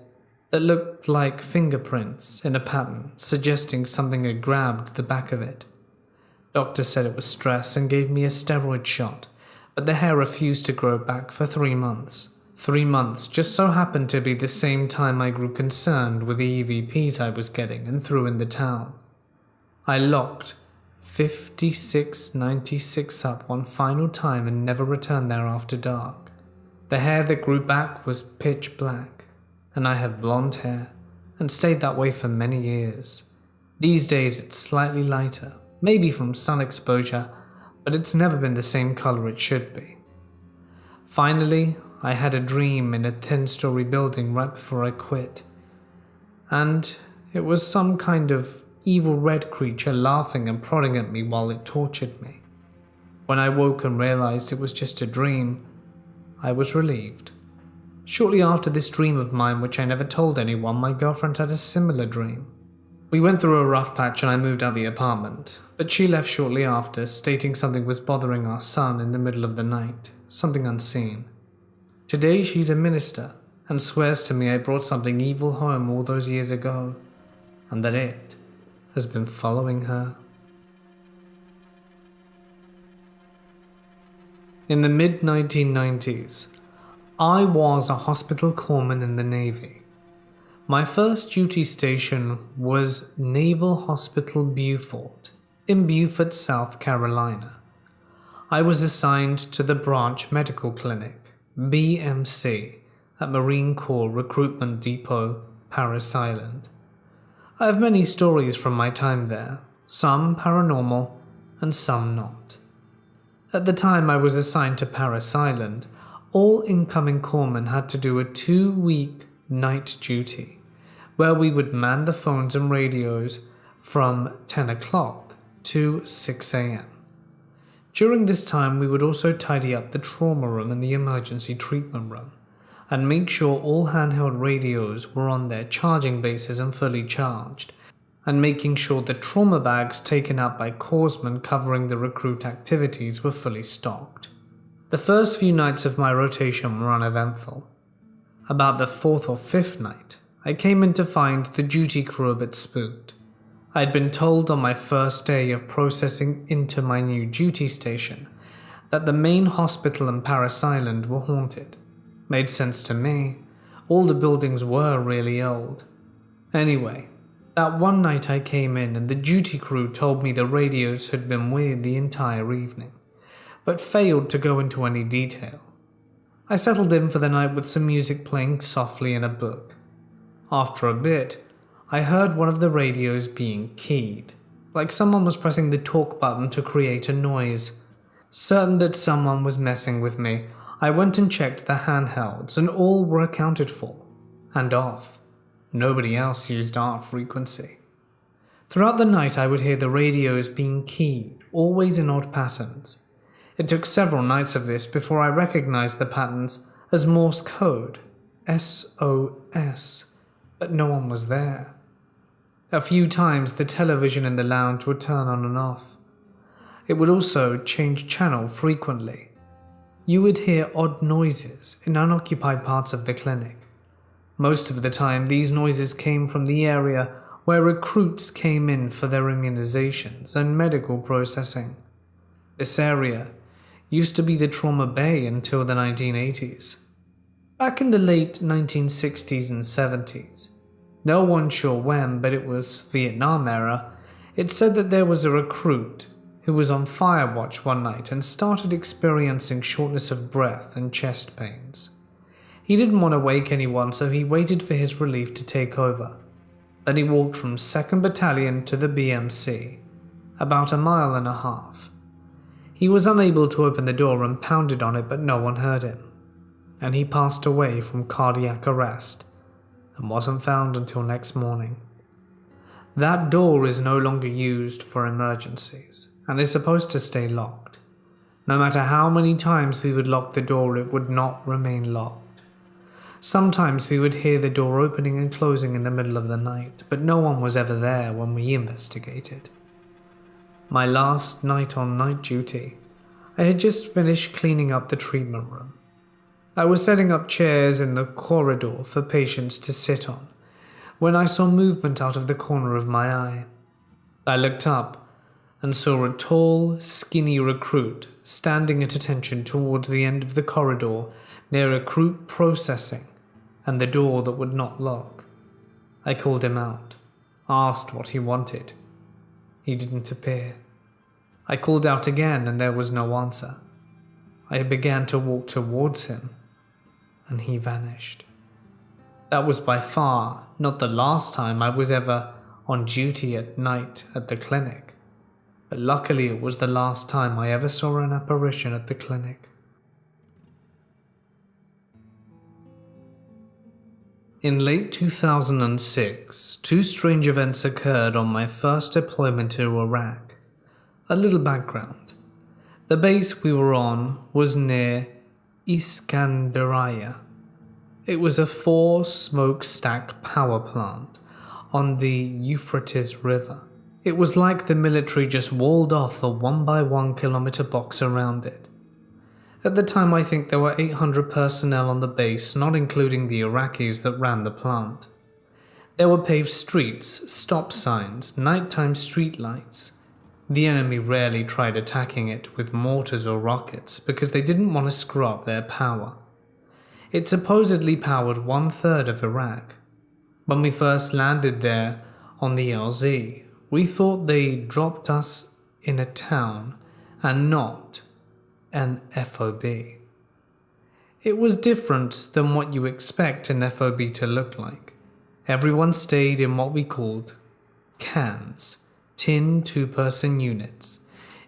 that looked like fingerprints in a pattern, suggesting something had grabbed the back of it. Doctor said it was stress and gave me a steroid shot, but the hair refused to grow back for 3 months. 3 months just so happened to be the same time I grew concerned with the EVPs I was getting and threw in the towel. I locked 5696 up one final time and never returned there after dark. The hair that grew back was pitch black, and I have blonde hair, and stayed that way for many years. These days it's slightly lighter, maybe from sun exposure, but it's never been the same color it should be. Finally, I had a dream in a 10-story building right before I quit, and it was some kind of evil red creature laughing and prodding at me while it tortured me. When I woke and realized it was just a dream, I was relieved. Shortly after this dream of mine, which I never told anyone, my girlfriend had a similar dream. We went through a rough patch and I moved out the apartment, but she left shortly after, stating something was bothering our son in the middle of the night, something unseen. Today she's a minister and swears to me I brought something evil home all those years ago, and that it has been following her. In the mid-1990s, I was a hospital corpsman in the Navy. My first duty station was Naval Hospital Beaufort, in Beaufort, South Carolina. I was assigned to the Branch Medical Clinic, BMC, at Marine Corps Recruitment Depot, Paris Island. I have many stories from my time there, some paranormal and some not. At the time I was assigned to Paris Island, all incoming corpsmen had to do a 2-week night duty, where we would man the phones and radios from 10 o'clock to 6 a.m. During this time we would also tidy up the trauma room and the emergency treatment room, and make sure all handheld radios were on their charging bases and fully charged, and making sure the trauma bags taken out by corpsmen covering the recruit activities were fully stocked. The first few nights of my rotation were uneventful. About the 4th or 5th night, I came in to find the duty crew a bit spooked. I had been told on my first day of processing into my new duty station that the main hospital in Paris Island were haunted. Made sense to me. All the buildings were really old. Anyway, that one night I came in and the duty crew told me the radios had been weird the entire evening, but failed to go into any detail. I settled in for the night with some music playing softly in a book. After a bit, I heard one of the radios being keyed, like someone was pressing the talk button to create a noise. Certain that someone was messing with me, I went and checked the handhelds and all were accounted for, and off. Nobody else used our frequency. Throughout the night I would hear the radios being keyed, always in odd patterns. It took several nights of this before I recognized the patterns as Morse code, SOS, but no one was there. A few times the television in the lounge would turn on and off. It would also change channel frequently. You would hear odd noises in unoccupied parts of the clinic. Most of the time, these noises came from the area where recruits came in for their immunizations and medical processing. This area used to be the trauma bay until the 1980s. Back in the late 1960s and 70s, no one sure when, but it was Vietnam era, It said that there was a recruit who was on fire watch one night and started experiencing shortness of breath and chest pains. He didn't want to wake anyone, so he waited for his relief to take over. Then he walked from 2nd Battalion to the BMC, about 1.5 miles. He was unable to open the door and pounded on it, but no one heard him. And he passed away from cardiac arrest and wasn't found until next morning. That door is no longer used for emergencies and is supposed to stay locked. No matter how many times we would lock the door, it would not remain locked. Sometimes we would hear the door opening and closing in the middle of the night, but no one was ever there when we investigated. My last night on night duty, I had just finished cleaning up the treatment room. I was setting up chairs in the corridor for patients to sit on when I saw movement out of the corner of my eye. I looked up and saw a tall, skinny recruit standing at attention towards the end of the corridor near recruit processing and the door that would not lock. I called him out, asked what he wanted. He didn't appear. I called out again and there was no answer. I began to walk towards him and he vanished. That was by far not the last time I was ever on duty at night at the clinic, but luckily it was the last time I ever saw an apparition at the clinic. In late 2006, 2 strange events occurred on my first deployment to Iraq. A little background. The base we were on was near Iskandaraya. It was a 4-smokestack power plant on the Euphrates River. It was like the military just walled off a 1-by-1 kilometer box around it. At the time, I think there were 800 personnel on the base, not including the Iraqis that ran the plant. There were paved streets, stop signs, nighttime street lights. The enemy rarely tried attacking it with mortars or rockets because they didn't want to screw up their power. It supposedly powered 1/3 of Iraq. When we first landed there on the LZ, we thought they dropped us in a town and not an FOB. It was different than what you expect an FOB to look like. Everyone stayed in what we called cans, tin 2-person units.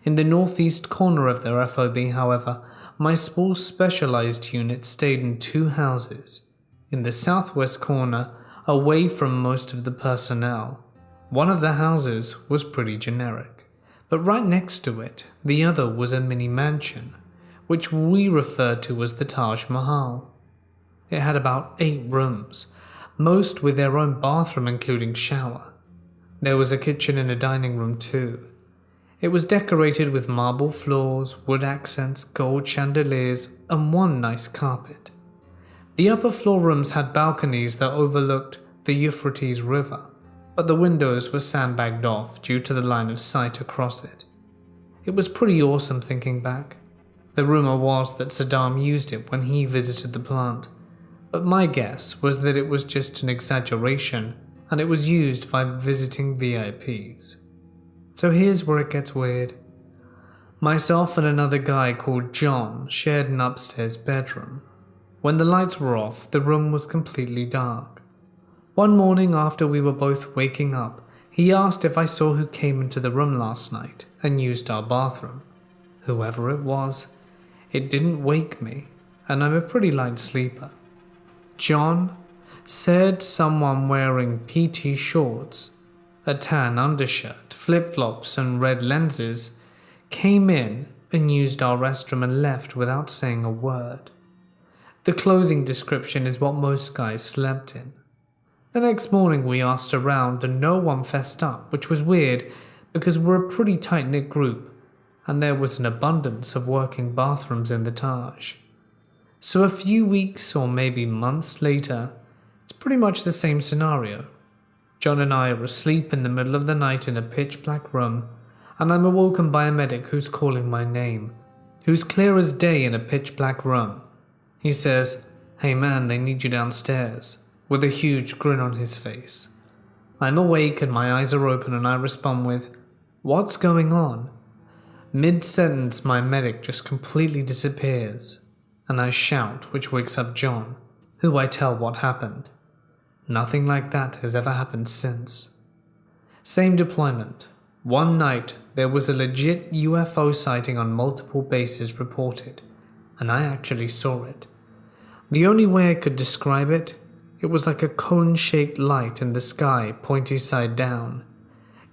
In the northeast corner of their FOB, however, my small specialized unit stayed in 2 houses. In the southwest corner, away from most of the personnel. One of the houses was pretty generic. But right next to it, the other was a mini mansion, which we referred to as the Taj Mahal. It had about 8 rooms, most with their own bathroom including shower. There was a kitchen and a dining room too. It was decorated with marble floors, wood accents, gold chandeliers, and 1 nice carpet. The upper floor rooms had balconies that overlooked the Euphrates River, but the windows were sandbagged off due to the line of sight across it. It was pretty awesome thinking back. The rumor was that Saddam used it when he visited the plant, but my guess was that it was just an exaggeration and it was used by visiting VIPs. So here's where it gets weird. Myself and another guy called John shared an upstairs bedroom. When the lights were off, the room was completely dark. One morning after we were both waking up, he asked if I saw who came into the room last night and used our bathroom. Whoever it was, it didn't wake me, and I'm a pretty light sleeper. John said someone wearing PT shorts, a tan undershirt, flip-flops and red lenses came in and used our restroom and left without saying a word. The clothing description is what most guys slept in. The next morning we asked around and no one fessed up, which was weird because we're a pretty tight-knit group and there was an abundance of working bathrooms in the Taj. So a few weeks or maybe months later, it's pretty much the same scenario. John and I are asleep in the middle of the night in a pitch-black room and I'm awoken by a medic who's calling my name, who's clear as day in a pitch-black room. He says, "Hey man, they need you downstairs," with a huge grin on his face. I'm awake and my eyes are open and I respond with, "What's going on?" Mid-sentence, my medic just completely disappears, and I shout, which wakes up John, who I tell what happened. Nothing like that has ever happened since. Same deployment. One night, there was a legit UFO sighting on multiple bases reported, and I actually saw it. The only way I could describe it, it was like a cone-shaped light in the sky, pointy side down.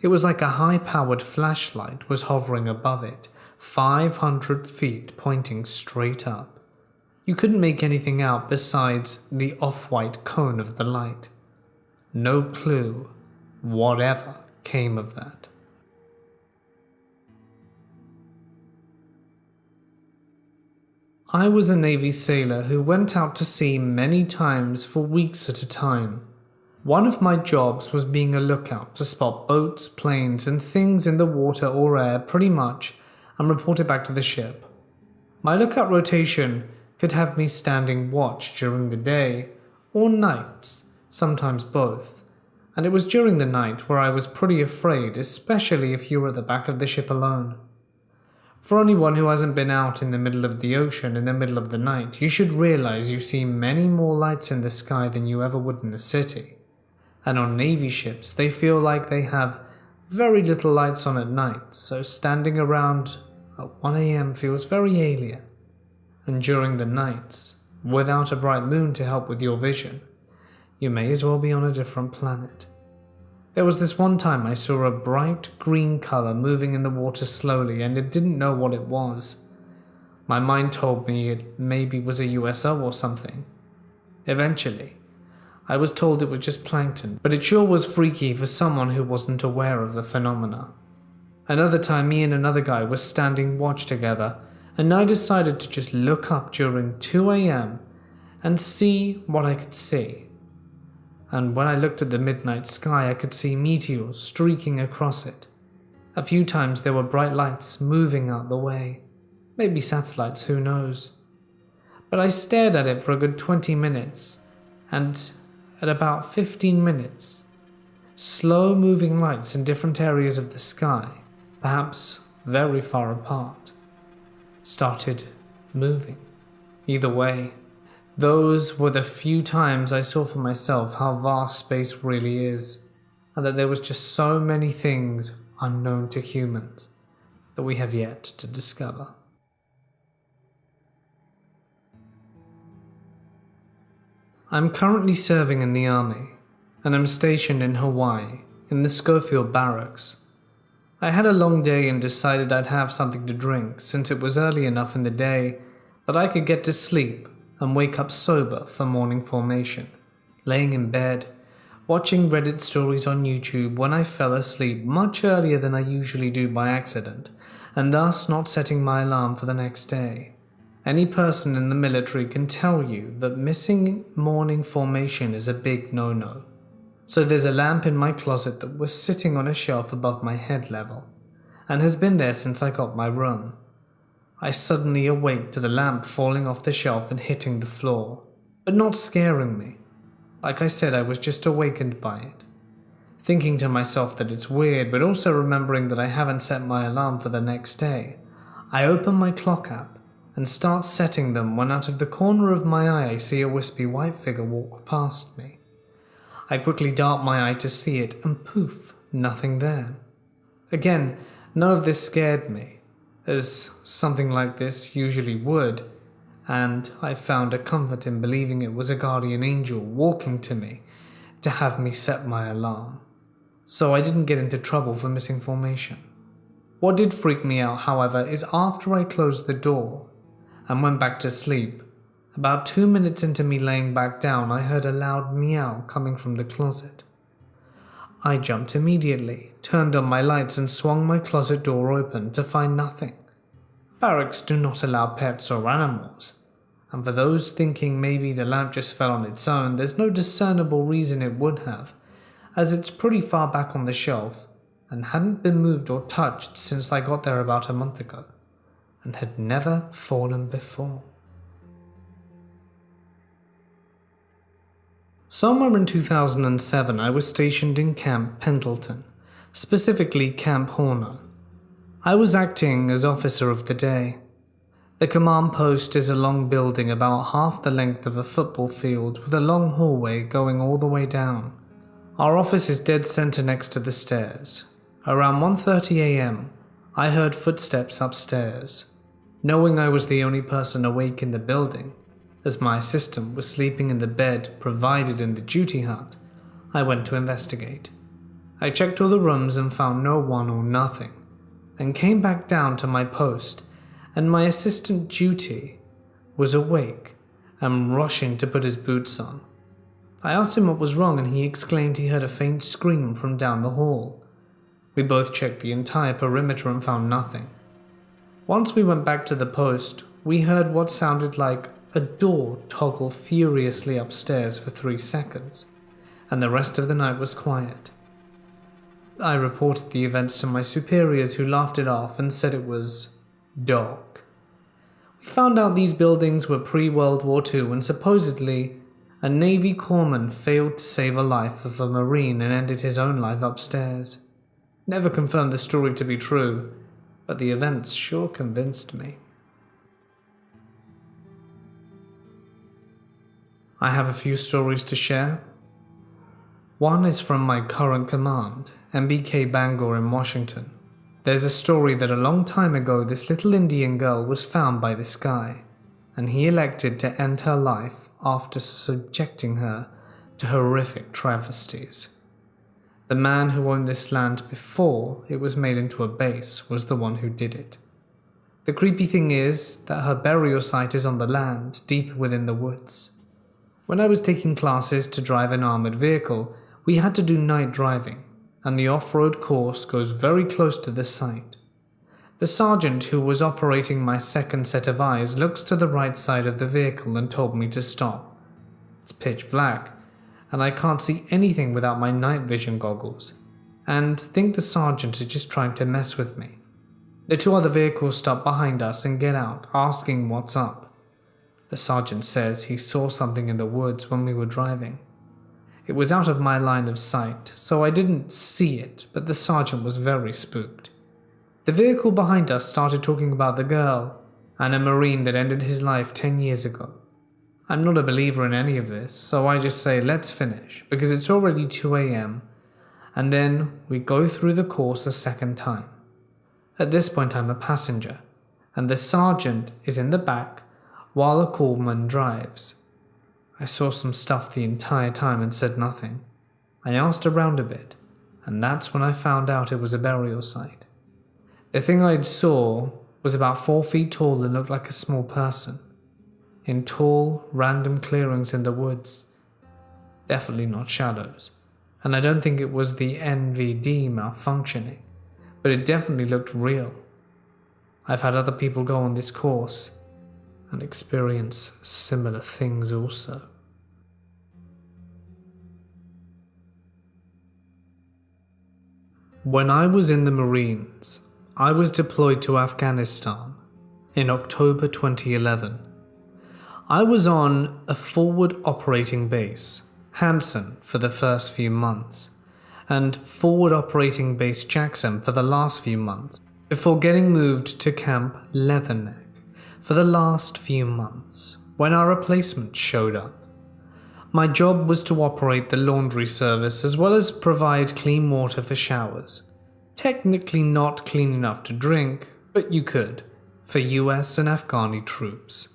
It was like a high-powered flashlight was hovering above it, 500 feet pointing straight up. You couldn't make anything out besides the off-white cone of the light. No clue whatever came of that. I was a Navy sailor who went out to sea many times for weeks at a time. One of my jobs was being a lookout to spot boats, planes, and things in the water or air pretty much and report it back to the ship. My lookout rotation could have me standing watch during the day or nights, sometimes both. And it was during the night where I was pretty afraid, especially if you were at the back of the ship alone. For anyone who hasn't been out in the middle of the ocean in the middle of the night, you should realize you see many more lights in the sky than you ever would in a city. And on Navy ships, they feel like they have very little lights on at night, so standing around at 1 a.m. feels very alien. And during the nights, without a bright moon to help with your vision, you may as well be on a different planet. There was this one time I saw a bright green color moving in the water slowly and it didn't know what it was. My mind told me it maybe was a USO or something. Eventually, I was told it was just plankton, but it sure was freaky for someone who wasn't aware of the phenomena. Another time, me and another guy were standing watch together, and I decided to just look up during 2 a.m. and see what I could see. And when I looked at the midnight sky, I could see meteors streaking across it. A few times there were bright lights moving out the way. Maybe satellites, who knows. But I stared at it for a good 20 minutes, and at about 15 minutes, slow moving lights in different areas of the sky, perhaps very far apart, started moving. Either way, those were the few times I saw for myself how vast space really is, and that there was just so many things unknown to humans that we have yet to discover. I'm currently serving in the army, and I'm stationed in Hawaii, in the Schofield Barracks. I had a long day and decided I'd have something to drink since it was early enough in the day that I could get to sleep and wake up sober for morning formation, laying in bed, watching Reddit stories on YouTube when I fell asleep much earlier than I usually do by accident, and thus not setting my alarm for the next day. Any person in the military can tell you that missing morning formation is a big no-no. So there's a lamp in my closet that was sitting on a shelf above my head level, and has been there since I got my room. I suddenly awake to the lamp falling off the shelf and hitting the floor, but not scaring me. Like I said, I was just awakened by it. Thinking to myself that it's weird, but also remembering that I haven't set my alarm for the next day, I open my clock app and start setting them when out of the corner of my eye I see a wispy white figure walk past me. I quickly dart my eye to see it, and poof, nothing there. Again, none of this scared me, as something like this usually would, and I found a comfort in believing it was a guardian angel walking to me to have me set my alarm, so I didn't get into trouble for missing formation. What did freak me out, however, is after I closed the door and went back to sleep, about 2 minutes into me laying back down, I heard a loud meow coming from the closet. I jumped immediately, turned on my lights and swung my closet door open to find nothing. Barracks do not allow pets or animals, and for those thinking maybe the lamp just fell on its own, there's no discernible reason it would have, as it's pretty far back on the shelf and hadn't been moved or touched since I got there about a month ago, and had never fallen before. Somewhere in 2007, I was stationed in Camp Pendleton, specifically Camp Horner. I was acting as officer of the day. The command post is a long building about half the length of a football field with a long hallway going all the way down. Our office is dead center next to the stairs. Around 1:30 a.m., I heard footsteps upstairs. Knowing I was the only person awake in the building, as my assistant was sleeping in the bed provided in the duty hut, I went to investigate. I checked all the rooms and found no one or nothing, and came back down to my post, and my assistant duty was awake and rushing to put his boots on. I asked him what was wrong, and he exclaimed he heard a faint scream from down the hall. We both checked the entire perimeter and found nothing. Once we went back to the post, we heard what sounded like a door toggle furiously upstairs for 3 seconds, and the rest of the night was quiet. I reported the events to my superiors, who laughed it off and said it was dog. We found out these buildings were pre-World War II, and supposedly a Navy corpsman failed to save a life of a Marine and ended his own life upstairs. Never confirmed the story to be true, but the events sure convinced me. I have a few stories to share. One is from my current command, MBK Bangor in Washington. There's a story that a long time ago this little Indian girl was found by this guy, and he elected to end her life after subjecting her to horrific travesties. The man who owned this land before it was made into a base was the one who did it. The creepy thing is that her burial site is on the land, deep within the woods. When I was taking classes to drive an armored vehicle, we had to do night driving, and the off-road course goes very close to the site. The sergeant who was operating my second set of eyes looks to the right side of the vehicle and told me to stop. It's pitch black, and I can't see anything without my night vision goggles, and think the sergeant is just trying to mess with me. The 2 other vehicles stop behind us and get out, asking what's up. The sergeant says he saw something in the woods when we were driving. It was out of my line of sight, so I didn't see it, but the sergeant was very spooked. The vehicle behind us started talking about the girl and a Marine that ended his life 10 years ago. I'm not a believer in any of this, so I just say let's finish, because it's already 2 a.m, and then we go through the course a second time. At this point I'm a passenger, and the sergeant is in the back while the corpsman drives. I saw some stuff the entire time and said nothing. I asked around a bit, and that's when I found out it was a burial site. The thing I saw was about 4 feet tall and looked like a small person, in tall, random clearings in the woods. Definitely not shadows, and I don't think it was the NVD malfunctioning, but it definitely looked real. I've had other people go on this course and experience similar things also. When I was in the Marines, I was deployed to Afghanistan in October 2011. I was on a forward operating base, Hansen, for the first few months, and forward operating base Jackson for the last few months, before getting moved to Camp Leatherneck for the last few months, when our replacement showed up. My job was to operate the laundry service as well as provide clean water for showers. Technically not clean enough to drink, but you could, for US and Afghani troops.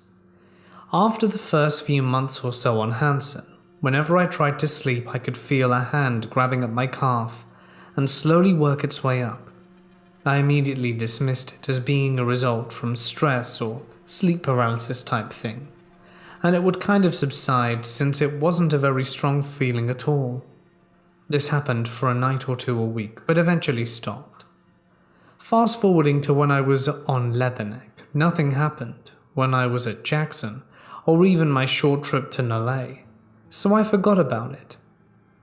After the first few months or so on Hansen, whenever I tried to sleep I could feel a hand grabbing at my calf and slowly work its way up. I immediately dismissed it as being a result from stress or sleep paralysis type thing, and it would kind of subside since it wasn't a very strong feeling at all. This happened for a night or 2 a week, but eventually stopped. Fast forwarding to when I was on Leatherneck, nothing happened when I was at Jackson, or even my short trip to Nalay, so I forgot about it.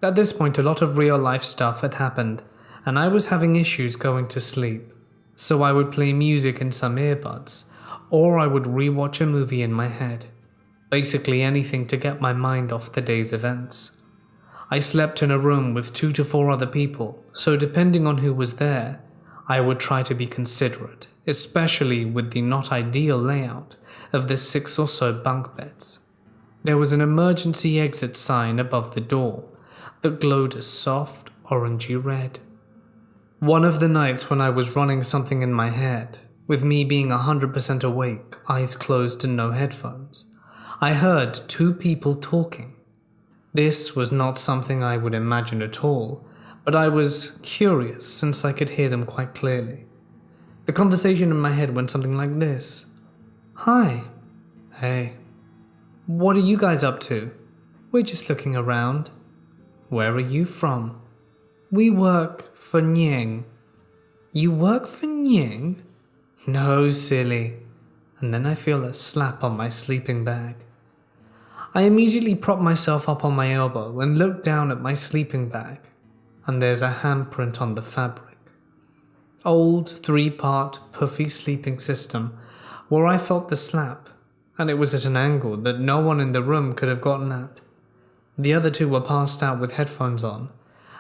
At this point a lot of real life stuff had happened, and I was having issues going to sleep, so I would play music in some earbuds, or I would rewatch a movie in my head. Basically anything to get my mind off the day's events. I slept in a room with 2 to 4 other people, so depending on who was there, I would try to be considerate, especially with the not ideal layout of the 6 or so bunk beds. There was an emergency exit sign above the door that glowed a soft orangey red. One of the nights when I was running something in my head, with me being 100% awake, eyes closed and no headphones, I heard 2 people talking. This was not something I would imagine at all, but I was curious since I could hear them quite clearly. The conversation in my head went something like this. "Hi." "Hey." "What are you guys up to?" "We're just looking around." "Where are you from?" "We work for Nying." "You work for Nying?" "No, silly." And then I feel a slap on my sleeping bag. I immediately prop myself up on my elbow and look down at my sleeping bag, and there's a handprint on the fabric. Old 3-part puffy sleeping system where I felt the slap, and it was at an angle that no one in the room could have gotten at. The other 2 were passed out with headphones on,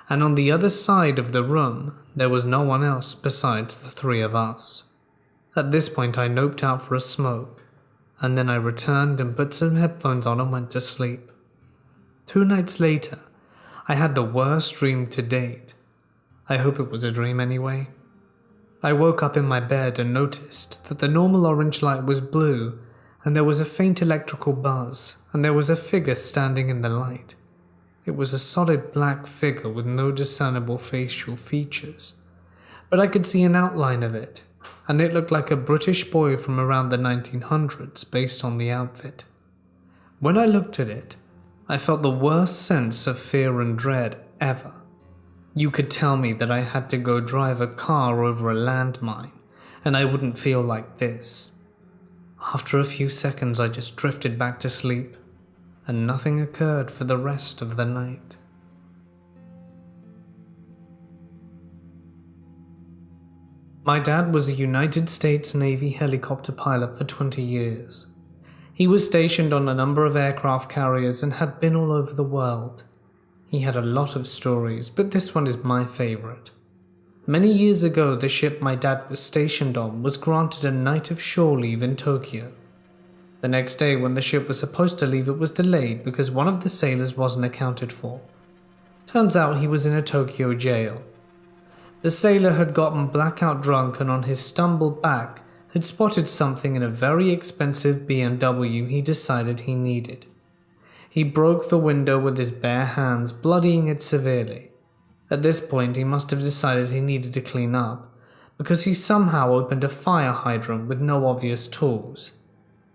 and on the other side of the room there was no one else besides the 3 of us. At this point I noped out for a smoke, and then I returned and put some headphones on and went to sleep. 2 nights later, I had the worst dream to date. I hope it was a dream anyway. I woke up in my bed and noticed that the normal orange light was blue, and there was a faint electrical buzz, and there was a figure standing in the light. It was a solid black figure with no discernible facial features, but I could see an outline of it, and it looked like a British boy from around the 1900s based on the outfit. When I looked at it, I felt the worst sense of fear and dread ever. You could tell me that I had to go drive a car over a landmine, and I wouldn't feel like this. After a few seconds, I just drifted back to sleep, and nothing occurred for the rest of the night. My dad was a United States Navy helicopter pilot for 20 years. He was stationed on a number of aircraft carriers and had been all over the world. He had a lot of stories, but this one is my favorite. Many years ago, the ship my dad was stationed on was granted a night of shore leave in Tokyo. The next day, when the ship was supposed to leave, it was delayed because one of the sailors wasn't accounted for. Turns out he was in a Tokyo jail. The sailor had gotten blackout drunk and on his stumble back had spotted something in a very expensive BMW he decided he needed. He broke the window with his bare hands, bloodying it severely. At this point, he must have decided he needed to clean up, because he somehow opened a fire hydrant with no obvious tools.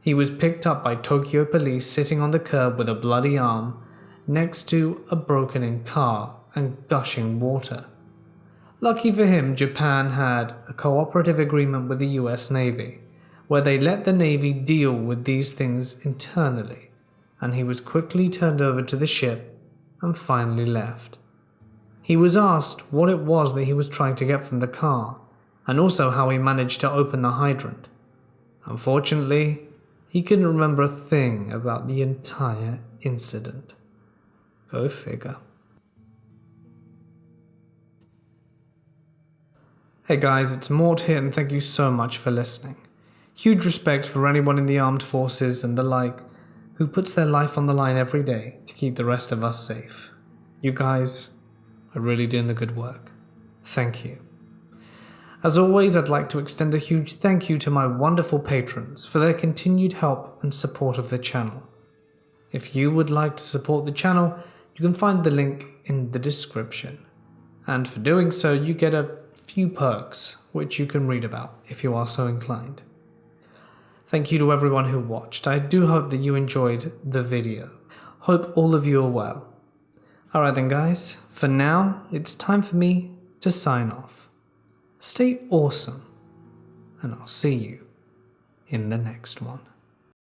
He was picked up by Tokyo police sitting on the curb with a bloody arm, next to a broken-in car and gushing water. Lucky for him, Japan had a cooperative agreement with the US Navy, where they let the Navy deal with these things internally, and he was quickly turned over to the ship and finally left. He was asked what it was that he was trying to get from the car, and also how he managed to open the hydrant. Unfortunately, he couldn't remember a thing about the entire incident. Go figure. Hey guys, it's Mort here and thank you so much for listening. Huge respect for anyone in the armed forces and the like who puts their life on the line every day to keep the rest of us safe. You guys are really doing the good work. Thank you. As always, I'd like to extend a huge thank you to my wonderful patrons for their continued help and support of the channel. If you would like to support the channel, you can find the link in the description. And for doing so, you get a few perks, which you can read about if you are so inclined. Thank you to everyone who watched. I do hope that you enjoyed the video. Hope all of you are well. Alright then guys, for now, it's time for me to sign off. Stay awesome, and I'll see you in the next one.